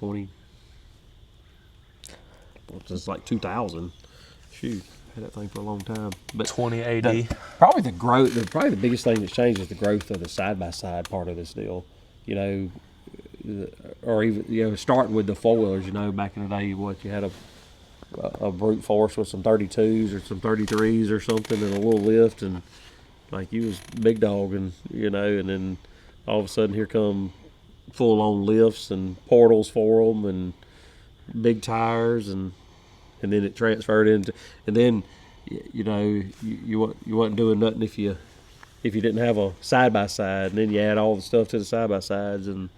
since like 2000. Shoot, had that thing for a long time. But 2080. Probably the biggest thing that's changed is the growth of the side-by-side part of this deal. Or even, starting with the four-wheelers, back in the day, you had a brute force with some 32s or some 33s or something and a little lift, and like you was big dog, and and then all of a sudden here come full-on lifts and portals for them and big tires, and then it transferred into, and then you wasn't doing nothing if you didn't have a side-by-side, and then you add all the stuff to the side-by-sides, and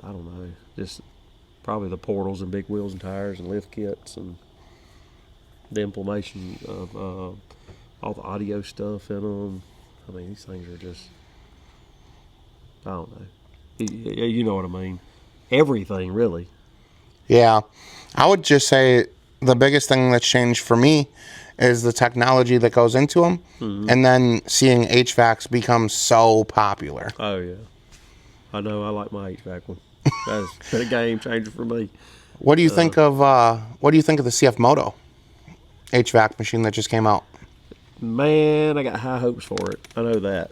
I don't know, just probably the portals and big wheels and tires and lift kits and the implementation of all the audio stuff in them. I mean, these things are just, I don't know. You know what I mean. Everything, really. Yeah. I would just say the biggest thing that's changed for me is the technology that goes into them, and then seeing HVACs become so popular. Oh, yeah. I know. I like my HVAC one. That's been a game changer for me. What do you think of the CF Moto HVAC machine that just came out? Man, I got high hopes for it. I know that.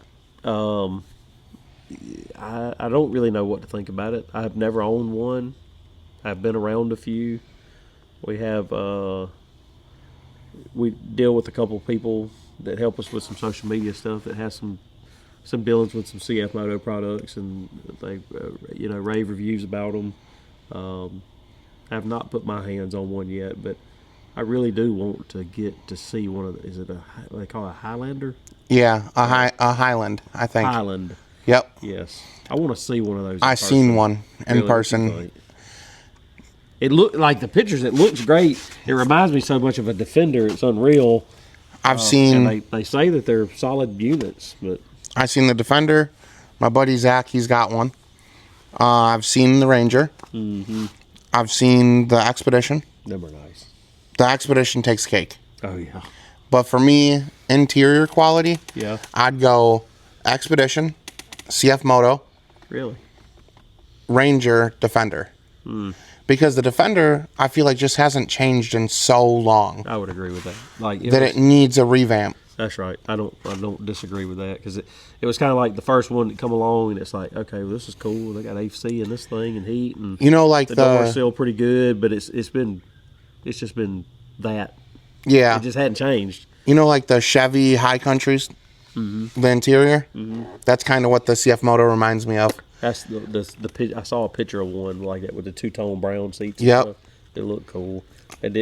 I don't really know what to think about it. I've never owned one. I've been around a few. We have we deal with a couple people that help us with some social media stuff that has some dealings with some CF Moto products, and they rave reviews about them. I have not put my hands on one yet, but I really do want to get to see one of the, is it what they call it, a Highlander? Yeah, a Highland, I think. Highland. Yep. Yes. I want to see one of those. I seen one in person. It looked like the pictures. It looks great. It reminds me so much of a Defender. It's unreal. I've seen. And they say that they're solid units, but I've seen the Defender. My buddy Zach, he's got one. I've seen the Ranger. Mm-hmm. I've seen the Expedition. Them are nice. The Expedition takes cake. Oh yeah. But for me, interior quality, Yeah. I'd go Expedition, CF Moto, Really? Ranger, Defender. Because the Defender, I feel like just hasn't changed in so long I would agree with that. Like that it needs a revamp. That's right. I don't disagree with that because it was kind of like the first one that come along and it's like, okay, well, this is cool. They got AC in this thing and heat and You know, like the door's still pretty good, but it's just been that. yeah. It just hadn't changed. You know, like the Chevy High Countries, the interior. That's kind of what the CF Moto reminds me of. That's the I saw a picture of one like that with the two-tone brown seats. Yep. And stuff. They look cool. And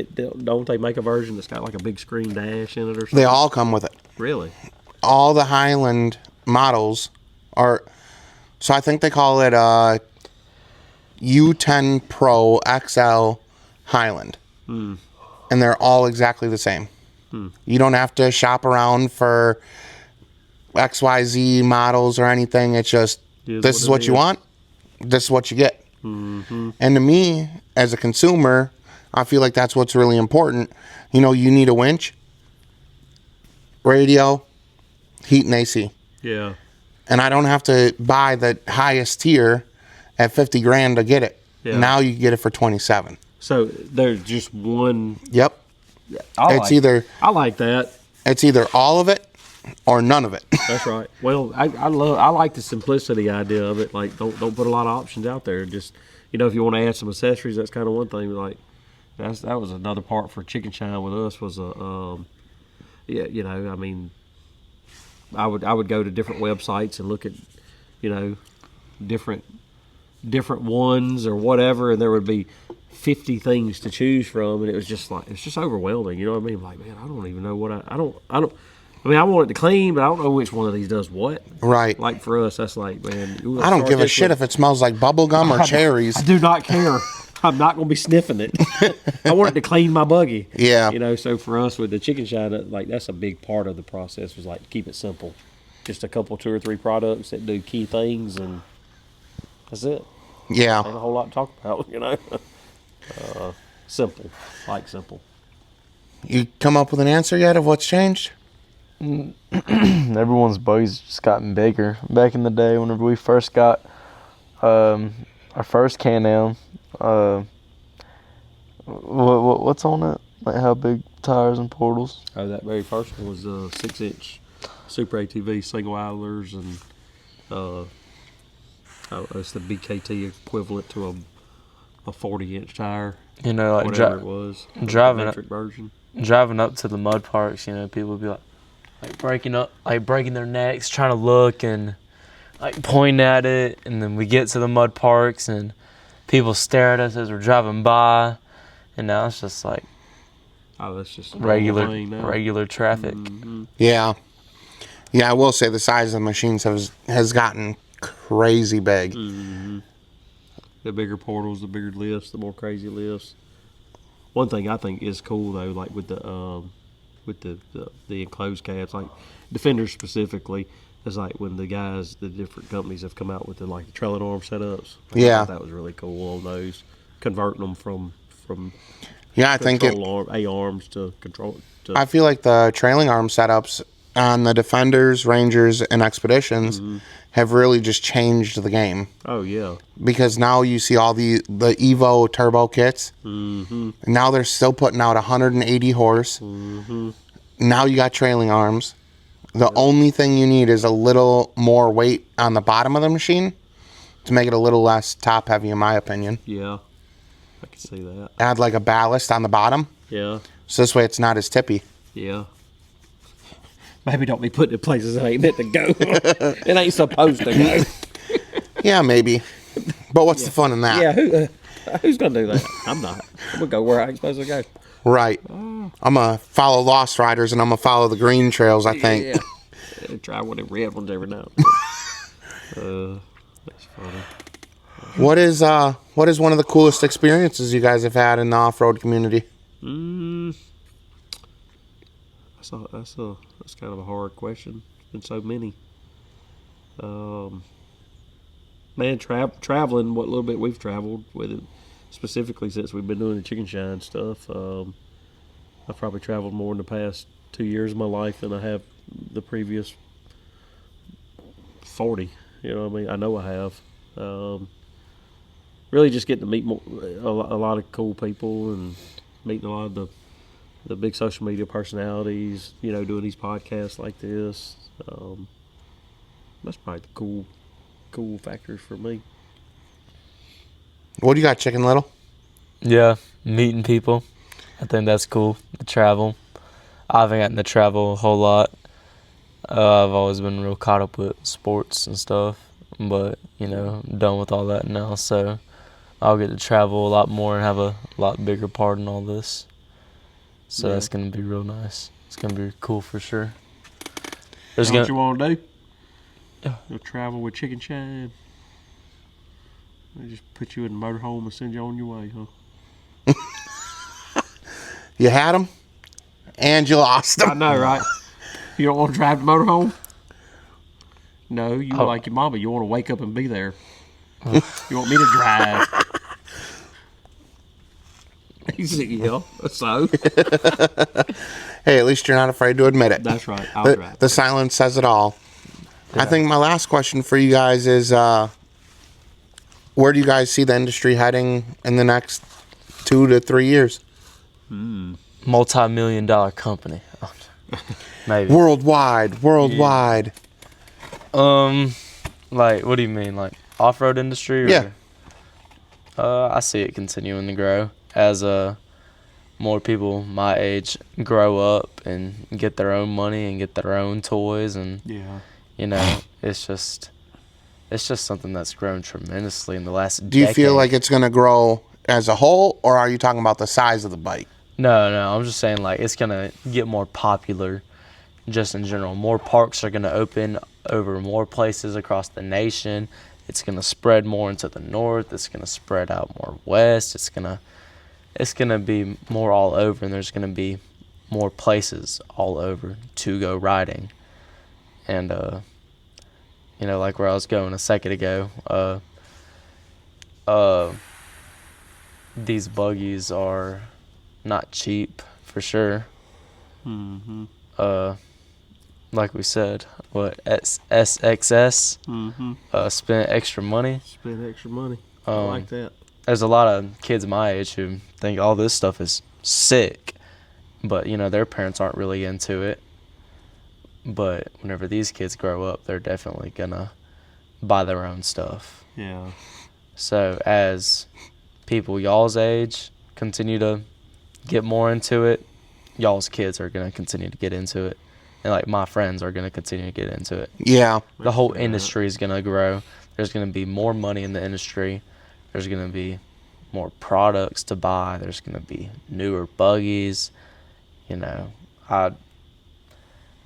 don't they make a version that's got like a big screen dash in it or something? They all come with it. Really? All the Highland models are. So I think they call it U10 Pro XL Highland, and they're all exactly the same. You don't have to shop around for XYZ models or anything. It's just this is what you want. This is what you get. And to me, as a consumer, I feel like that's what's really important. You know, you need a winch, radio, heat, and AC. Yeah. And I don't have to buy the highest tier at 50 grand to get it. Yeah. Now you can get it for 27. So there's just one. Yep. I like that. It's either all of it or none of it. That's right. Well, I like the simplicity idea of it. Like, don't put a lot of options out there. Just, you know, if you want to add some accessories, that's kind of one thing. Like, that was another part for Chicken Shine with us was yeah, you know, I mean, I would go to different websites and look at, you know, different ones or whatever, and there would be 50 things to choose from, and it was just like, it's just overwhelming. You know what I mean? Like, man, I don't even know what I mean, I want it to clean, but I don't know which one of these does what. Right. Like for us, that's like, man, I don't give a shit if it smells like bubble gum or cherries. I do not care. I'm not going to be sniffing it. I want it to clean my buggy. Yeah. You know, so for us with the Chicken Shine, like that's a big part of the process was like keep it simple. Just a couple, 2 or 3 products that do key things, and that's it. Yeah. Ain't a whole lot to talk about, you know. Simple. Like simple. You come up with an answer yet of what's changed? Everyone's buggy's just gotten bigger. Back in the day, whenever we first got our first Can-Am, what's on it? Like how big tires and portals? Oh, that very first one was 6-inch Super ATV single idlers, and it's the BKT equivalent to a 40-inch tire. You know, like whatever it was. Driving electric version. Driving up to the mud parks, you know, people would be like breaking their necks, trying to look and like point at it, and then we get to the mud parks and people stare at us as we're driving by, and now it's just like that's just regular traffic. Mm-hmm. Yeah. Yeah, I will say the size of the machines has gotten crazy big. Mm-hmm. The bigger portals, the bigger lifts, the more crazy lifts. One thing I think is cool though, like with the enclosed cabs, like Defenders specifically, is like when the different companies have come out with the trailing arm setups. Yeah, that was really cool on those, converting them from yeah, I think arms to control. I feel like the trailing arm setups on the Defenders, Rangers, and Expeditions have really just changed the game. Oh yeah, because now you see all the Evo turbo kits. Mm-hmm. And now they're still putting out 180 horse. Mm-hmm. Now you got trailing arms. The only thing you need is a little more weight on the bottom of the machine to make it a little less top heavy, in my opinion. Yeah, I can see that. Add like a ballast on the bottom. Yeah. So this way it's not as tippy. Yeah. Maybe don't be putting it in places it ain't meant to go. It ain't supposed to go. Yeah, maybe. But what's the fun in that? Yeah, who's going to do that? I'm not. I'm going to go where I ain't supposed to go. Right. I'm going to follow Lost Riders, and I'm going to follow the green trails, I think. Yeah. Try one of the red ones every now and then. That's funny. What is one of the coolest experiences you guys have had in the off-road community? That's kind of a hard question. There's been so many. Man, traveling, what little bit we've traveled with it, specifically since we've been doing the Chicken Shine stuff. I've probably traveled more in the past 2 years of my life than I have the previous 40. You know what I mean? I know I have. Really just getting to meet a lot of cool people and meeting a lot of the big social media personalities, you know, doing these podcasts like this. That's probably the cool factors for me. What do you got, Chicken Little? Yeah, meeting people. I think that's cool. The travel. I haven't gotten to travel a whole lot. I've always been real caught up with sports and stuff, but, you know, I'm done with all that now, so I'll get to travel a lot more and have a lot bigger part in all this. So that's going to be real nice. It's going to be cool for sure. That's what you want to do? Yeah. You'll travel with Chicken Shine. They just put you in a motorhome and send you on your way, huh? You had them, and you lost them. I know, right? You don't want to drive the motorhome? No, you like your mama. You want to wake up and be there. You want me to drive? He said, yeah, so. Hey, at least you're not afraid to admit it. That's right. I'll drive. The silence says it all. Yeah. I think my last question for you guys is, where do you guys see the industry heading in the next 2 to 3 years? Multi-million-dollar company. Maybe. Worldwide. Like, what do you mean? Like, off-road industry? Or, yeah. I see it continuing to grow as more people my age grow up and get their own money and get their own toys, and you know, it's just something that's grown tremendously in the last decade. Do you feel like it's going to grow as a whole, or are you talking about the size of the bike? No, I'm just saying, like, it's going to get more popular just in general. More parks are going to open over more places across the nation. It's going to spread more into the north. It's going to spread out more west. It's going to be more all over, and there's going to be more places all over to go riding. And, you know, like where I was going a second ago, these buggies are not cheap for sure. Mm-hmm. Like we said, SXS. Mm-hmm. Spent extra money. I like that. There's a lot of kids my age who think all this stuff is sick, but, you know, their parents aren't really into it. But whenever these kids grow up, they're definitely gonna buy their own stuff. Yeah. So as people y'all's age continue to get more into it, y'all's kids are gonna continue to get into it, and like my friends are gonna continue to get into it. Yeah. The whole industry is gonna grow. There's gonna be more money in the industry. There's gonna be more products to buy. There's gonna be newer buggies. You know,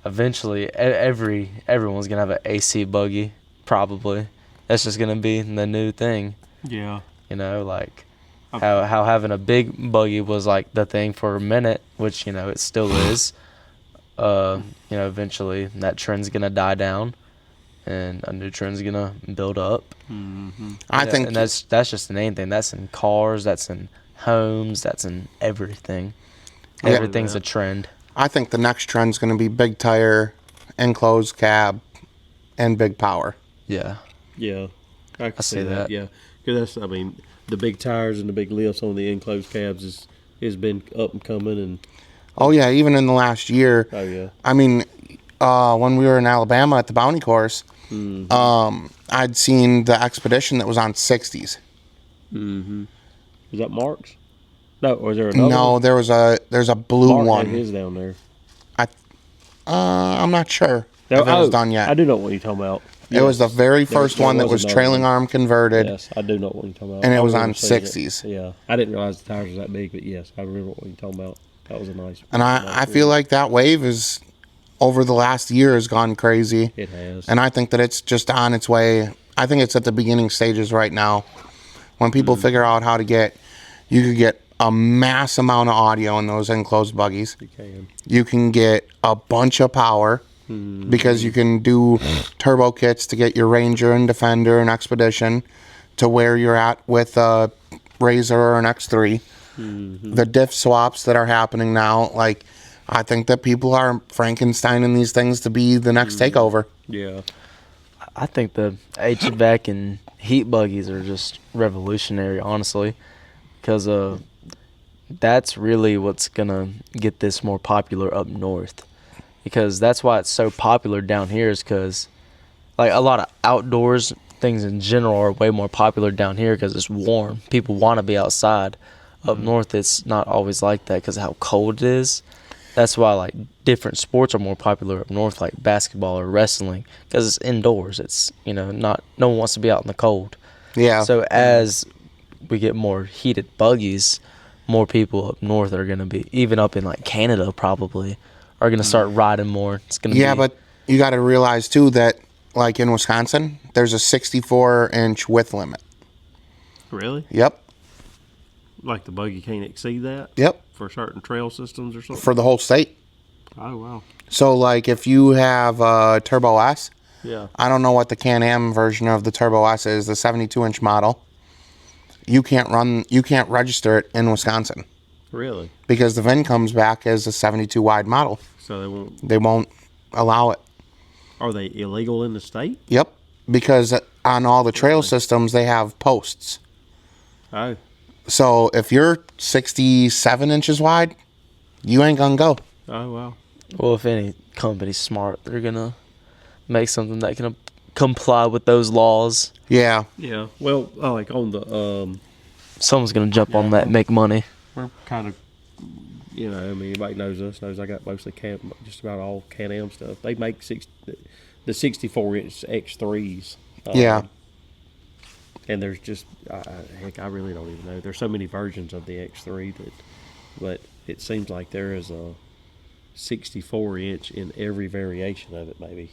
eventually everyone's gonna have an AC buggy, probably. That's just gonna be the new thing. Yeah. You know, like how having a big buggy was like the thing for a minute, which, you know, it still is. You know, eventually that trend's gonna die down, and a new trend's gonna build up. Mm-hmm. I think, and that's just in anything. That's in cars. That's in homes. That's in everything. Everything's a trend. I think the next trend's going to be big tire, enclosed cab, and big power. Yeah. Yeah. I see that. Yeah. Because that's, I mean, the big tires and the big lifts on the enclosed cabs has been up and coming. And oh, yeah, even in the last year. Oh, yeah. I mean, when we were in Alabama at the Bounty Course, mm-hmm. I'd seen the Expedition that was on 60s. Mm-hmm. Was that Mark's? No, or is there another No, one? there's a blue Mark one. had his down there. I'm not sure if it was done yet. I do know what you're talking about. It was the very first one that was trailing arm converted. Yes, I do know what you're talking about. And it was on 60s. Yeah, I didn't realize the tires were that big, but yes, I remember what you're talking about. That was a nice. And I feel like that wave is, over the last year, has gone crazy. It has. And I think that it's just on its way. I think it's at the beginning stages right now. When people figure out how to you could get a mass amount of audio in those enclosed buggies. You can. You can get a bunch of power because you can do turbo kits to get your Ranger and Defender and Expedition to where you're at with a Razor or an X3. the diff swaps that are happening now. Like, I think that people are Frankensteining these things to be the next takeover. Yeah. I think the HVAC and heat buggies are just revolutionary, honestly, because that's really what's gonna get this more popular up north. Because that's why it's so popular down here, is because like a lot of outdoors things in general are way more popular down here because it's warm. People want to be outside. Up north, it's not always like that because of how cold it is. That's why like different sports are more popular up north, like basketball or wrestling, because it's indoors. It's, you know, not, no one wants to be out in the cold. Yeah. So as we get more heated buggies, more people up north are going to be, even up in like Canada probably, are going to start riding more. It's going to Yeah, be, but you got to realize too that like in Wisconsin, there's a 64-inch width limit. Really? Yep. Like the buggy can't exceed that? Yep. For certain trail systems or something? For the whole state. Oh, wow. So like if you have a Turbo S, Yeah. I don't know what the Can-Am version of the Turbo S is, the 72-inch model. You can't register it in Wisconsin Really? because the VIN comes back as a 72 wide model. So They won't allow it. are they illegal in the state? Yep. Because on all the trail systems, they have posts. Oh. So if you're 67 inches wide, you ain't gonna go. Oh, wow. well, if any company's smart, they're going to make something that can comply with those laws. Yeah. Yeah. Well, like on the, Someone's going to jump on that and make money. we're kind of, you know, I mean, anybody knows us, knows I got mostly just about all Can-Am stuff. They make the 64-inch X3s. Yeah. And there's just, heck, I really don't even know. There's so many versions of the X3 but it seems like there is a 64-inch in every variation of it. Maybe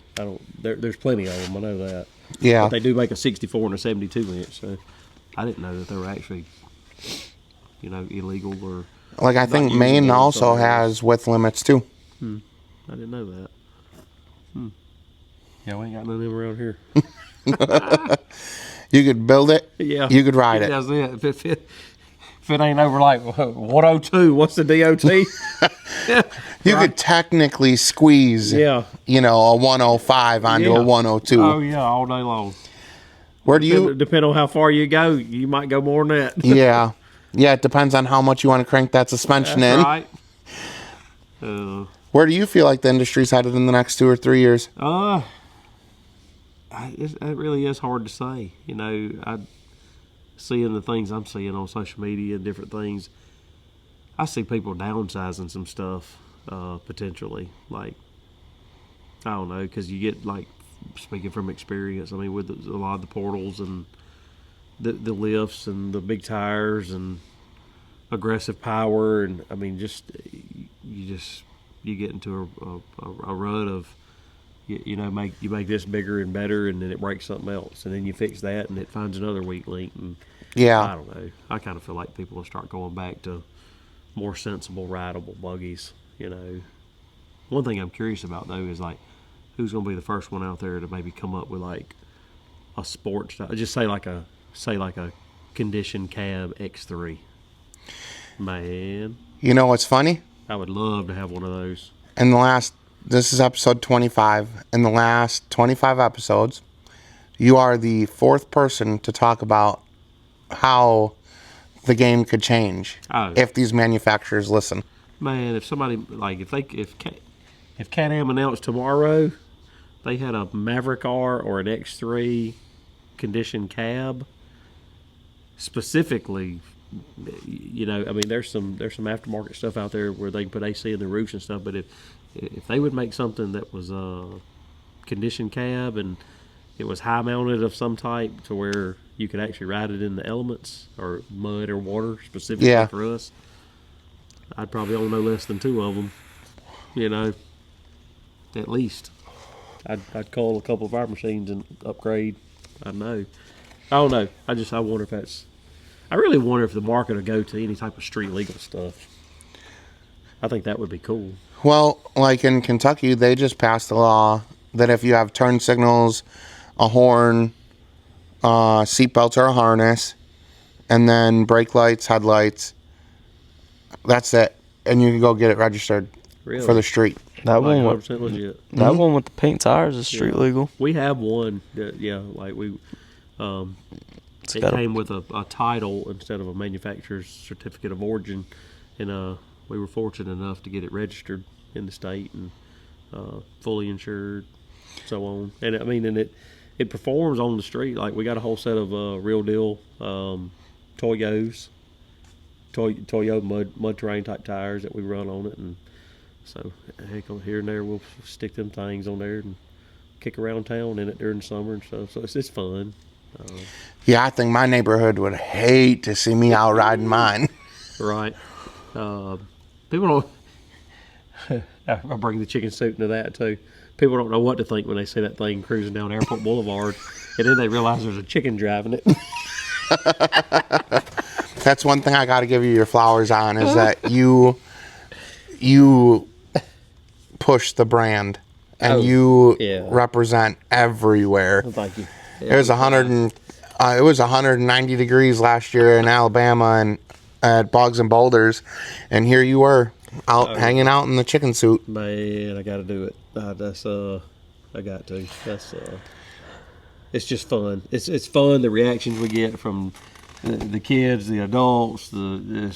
there's plenty of them. I know that. Yeah. But they do make a 64 and a 72-inch. So I didn't know that they were actually, you know, illegal or. Like I think Maine also has width limits too. I didn't know that. Yeah, we ain't got none of them around here. You could build it. Yeah. You could ride it. That's it. If it ain't over like 102, what's the DOT? You could technically squeeze, Yeah. you know, a 105 onto a 102. Oh, yeah, all day long. Where do you? Depending on how far you go, you might go more than that. Yeah. Yeah, it depends on how much you want to crank that suspension in. Right. Where do you feel like the industry's headed in the next 2 or 3 years? It really is hard to say. You know, seeing the things I'm seeing on social media and different things, I see people downsizing some stuff potentially. Like, I don't know, because you get, like, speaking from experience, I mean, with a lot of the portals and the lifts and the big tires and aggressive power, and I mean, you get into a rut of, you make this bigger and better, and then it breaks something else, and then you fix that, and it finds another weak link, and Yeah. I don't know. I kind of feel like people will start going back to more sensible, rideable buggies. You know, one thing I'm curious about though is like, who's going to be the first one out there to maybe come up with like a sport style? Just say like a conditioned cab X3. Man, You know what's funny? I would love to have one of those. This is episode 25. In the last 25 episodes, you are the fourth person to talk about how the game could change if these manufacturers listen. Man, if somebody like if Can-Am announced tomorrow they had a Maverick R or an X3 conditioned cab, specifically, you know, I mean, there's some aftermarket stuff out there where they can put AC in the roofs and stuff. But if they would make something that was a conditioned cab and it was high mounted of some type to where you could actually ride it in the elements or mud or water specifically for us, I'd probably only know less than 2 of them, you know, at least. I'd call a couple of our machines and upgrade. I know. I don't know. I wonder if that's. I really wonder if the market will go to any type of street legal stuff. I think that would be cool. Well, like in Kentucky, they just passed a law that if you have turn signals, a horn, seatbelts or a harness, and then brake lights, headlights, That's it. And you can go get it registered Really? for the street. That Like one with 100% legit. that one with the pink tires is street legal. We have one that, like we, it came with a title instead of a manufacturer's certificate of origin, and we were fortunate enough to get it registered in the state and fully insured, so on. And I mean, and it performs on the street. Like we got a whole set of real deal Toyota mud terrain type tires that we run on it, and so heck, on here and there we'll stick them things on there and kick around town in it during the summer and stuff. So it's fun. Yeah, I think my neighborhood would hate to see me out riding mine. Right. People don't. I'll bring the chicken soup into that too. People don't know what to think when they see that thing cruising down Airport Boulevard, and then they realize there's a chicken driving it. That's one thing I got to give you your flowers on, is that you push the brand and you represent everywhere. Well, thank you. It was 190 degrees last year in Alabama and at Bogs and Boulders, and here you were out hanging out in the chicken suit. Man, I got to do it. I got to. It's just fun. It's fun. The reactions we get from the kids, the adults, even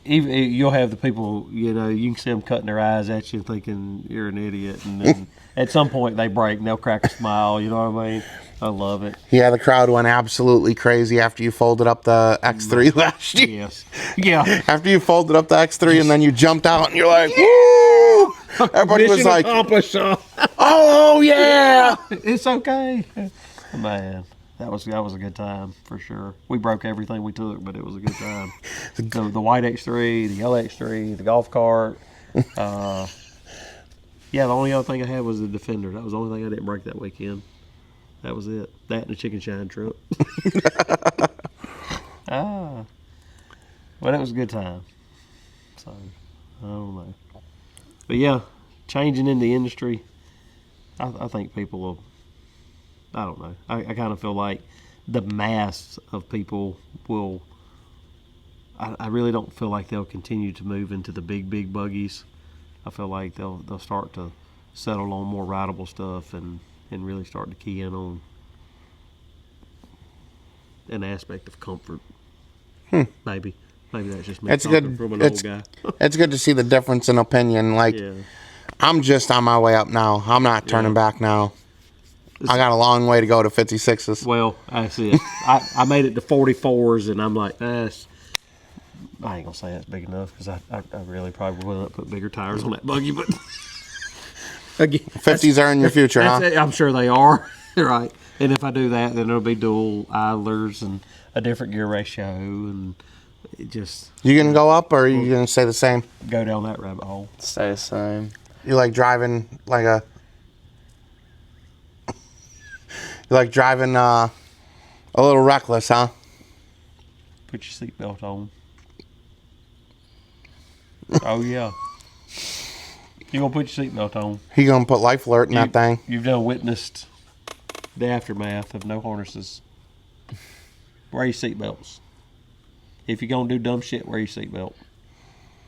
you'll have the people, you can see them cutting their eyes at you thinking you're an idiot, and then at some point they break and they'll crack a smile. You know what I mean? I love it. Yeah, the crowd went absolutely crazy after you folded up the X3 last year. Yes. Yeah. After you folded up the X3 and then you jumped out and you're like, woo! Everybody was like, oh yeah, it's okay. Man, that was a good time for sure. We broke everything we took, but it was a good time. The white X3, the LX3, the golf cart. The only other thing I had was the Defender. That was the only thing I didn't break that weekend. That was it. That and the chicken shine truck. Well, it was a good time. So, I don't know. But yeah, changing in the industry, I think people will, I don't know. I kind of feel like the mass of people will, I really don't feel like they'll continue to move into the big buggies. I feel like they'll start to settle on more rideable stuff and really start to key in on an aspect of comfort. Maybe that's just me talking from an old guy. It's good to see the difference in opinion. Like, I'm just on my way up now. I'm not turning back now. I got a long way to go to 56s. Well, that's it. I made it to 44s, and I'm like, I ain't gonna say that's big enough, because I really probably will put bigger tires on that buggy, but again, 50s are in your future, huh? I'm sure they are. Right. And if I do that, then it'll be dual idlers and a different gear ratio, and it just... You gonna go up, or are you gonna stay the same? Go down that rabbit hole. Stay the same. You like driving like a... You like driving a little reckless, huh? Put your seatbelt on. Oh, yeah. You gonna put your seatbelt on. You gonna put life alert in that thing. You've done witnessed the aftermath of no harnesses. Wear your seatbelts. If you're gonna do dumb shit, wear your seatbelt.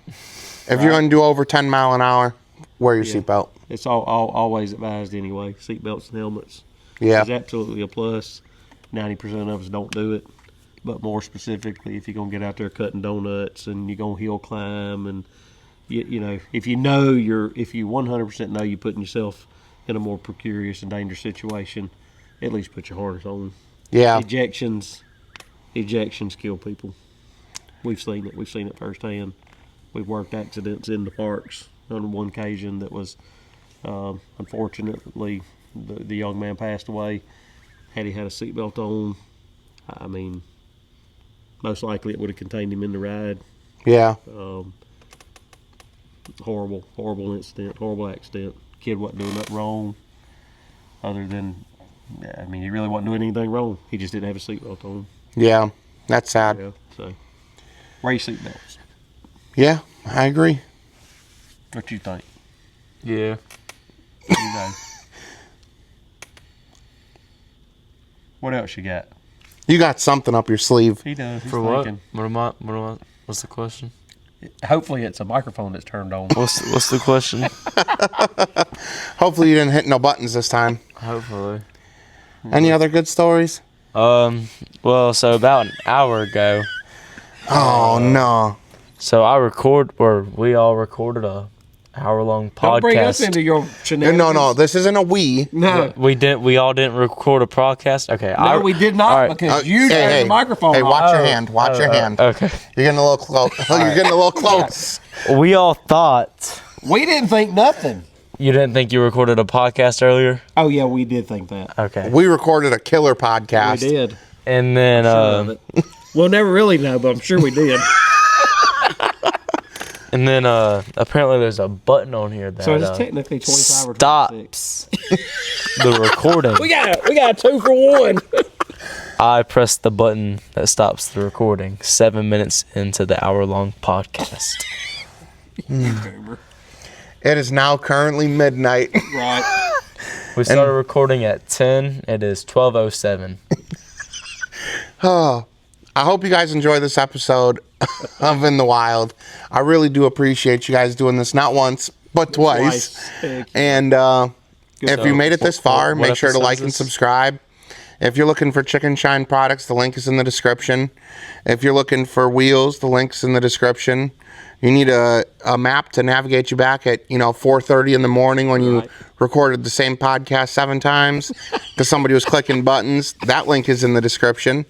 If you're gonna do over 10 mile an hour, wear your seatbelt. It's always advised anyway. Seatbelts and helmets. Yeah. It's absolutely a plus. 90% of us don't do it. But more specifically, if you're gonna get out there cutting donuts and you're gonna hill climb, and you know, if you 100% know you're putting yourself in a more precarious and dangerous situation, at least put your harness on. Yeah. Ejections kill people. We've seen it. We've seen it firsthand. We've worked accidents in the parks. On one occasion that was, unfortunately, the young man passed away. Had he had a seatbelt on, I mean, most likely it would have contained him in the ride. Yeah. Horrible incident, horrible accident. Kid wasn't doing nothing wrong, other than, I mean, he really wasn't doing anything wrong. He just didn't have a seatbelt on. Yeah, that's sad. Yeah, so wear your seatbelts. Yeah, I agree. What you think? Yeah. You know. What else you got? You got something up your sleeve. He does. He's For what? thinking. What's the question? Hopefully, it's a microphone that's turned on. What's the question? Hopefully you didn't hit no buttons this time. Hopefully. Any other good stories? Well, so about an hour ago. Oh no. So we all recorded a hour-long podcast. Don't bring us into your shenanigans. No, this isn't a we. No. We all didn't record a podcast. Okay. No, we did not, all right. because you turned the microphone Hey, off. watch your hand. Watch your hand. Okay. You're getting a little close. You're getting a little close. We all thought We didn't think nothing. you didn't think you recorded a podcast earlier. Oh, yeah, we did think that. Okay. We recorded a killer podcast. We did. And then We'll never really know, but I'm sure we did. and then apparently there's a button on here that So it's technically 25 or 26. stops the recording. We got a 2 for 1. I pressed the button that stops the recording 7 minutes into the hour-long podcast. It is now currently midnight. Right. We started recording at 10. It is 12:07. Oh, I hope you guys enjoy this episode of In the Wild. I really do appreciate you guys doing this not once, but twice. And if you made it this far, make sure to like and subscribe. If you're looking for Chicken Shine products, the link is in the description. If you're looking for wheels, the link's in the description. You need a map to navigate you back at 4:30 in the morning when you recorded the same podcast 7 times because somebody was clicking buttons. That link is in the description.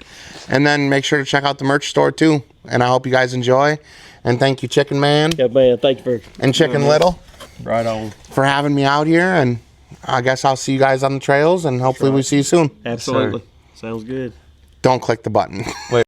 And then make sure to check out the merch store too. And I hope you guys enjoy. And thank you, Chicken Man. Yeah, man. Thank you for and Chicken Little. Right on. For having me out here. And I guess I'll see you guys on the trails. And hopefully we see you soon. Absolutely. Sounds good. Don't click the button. Wait.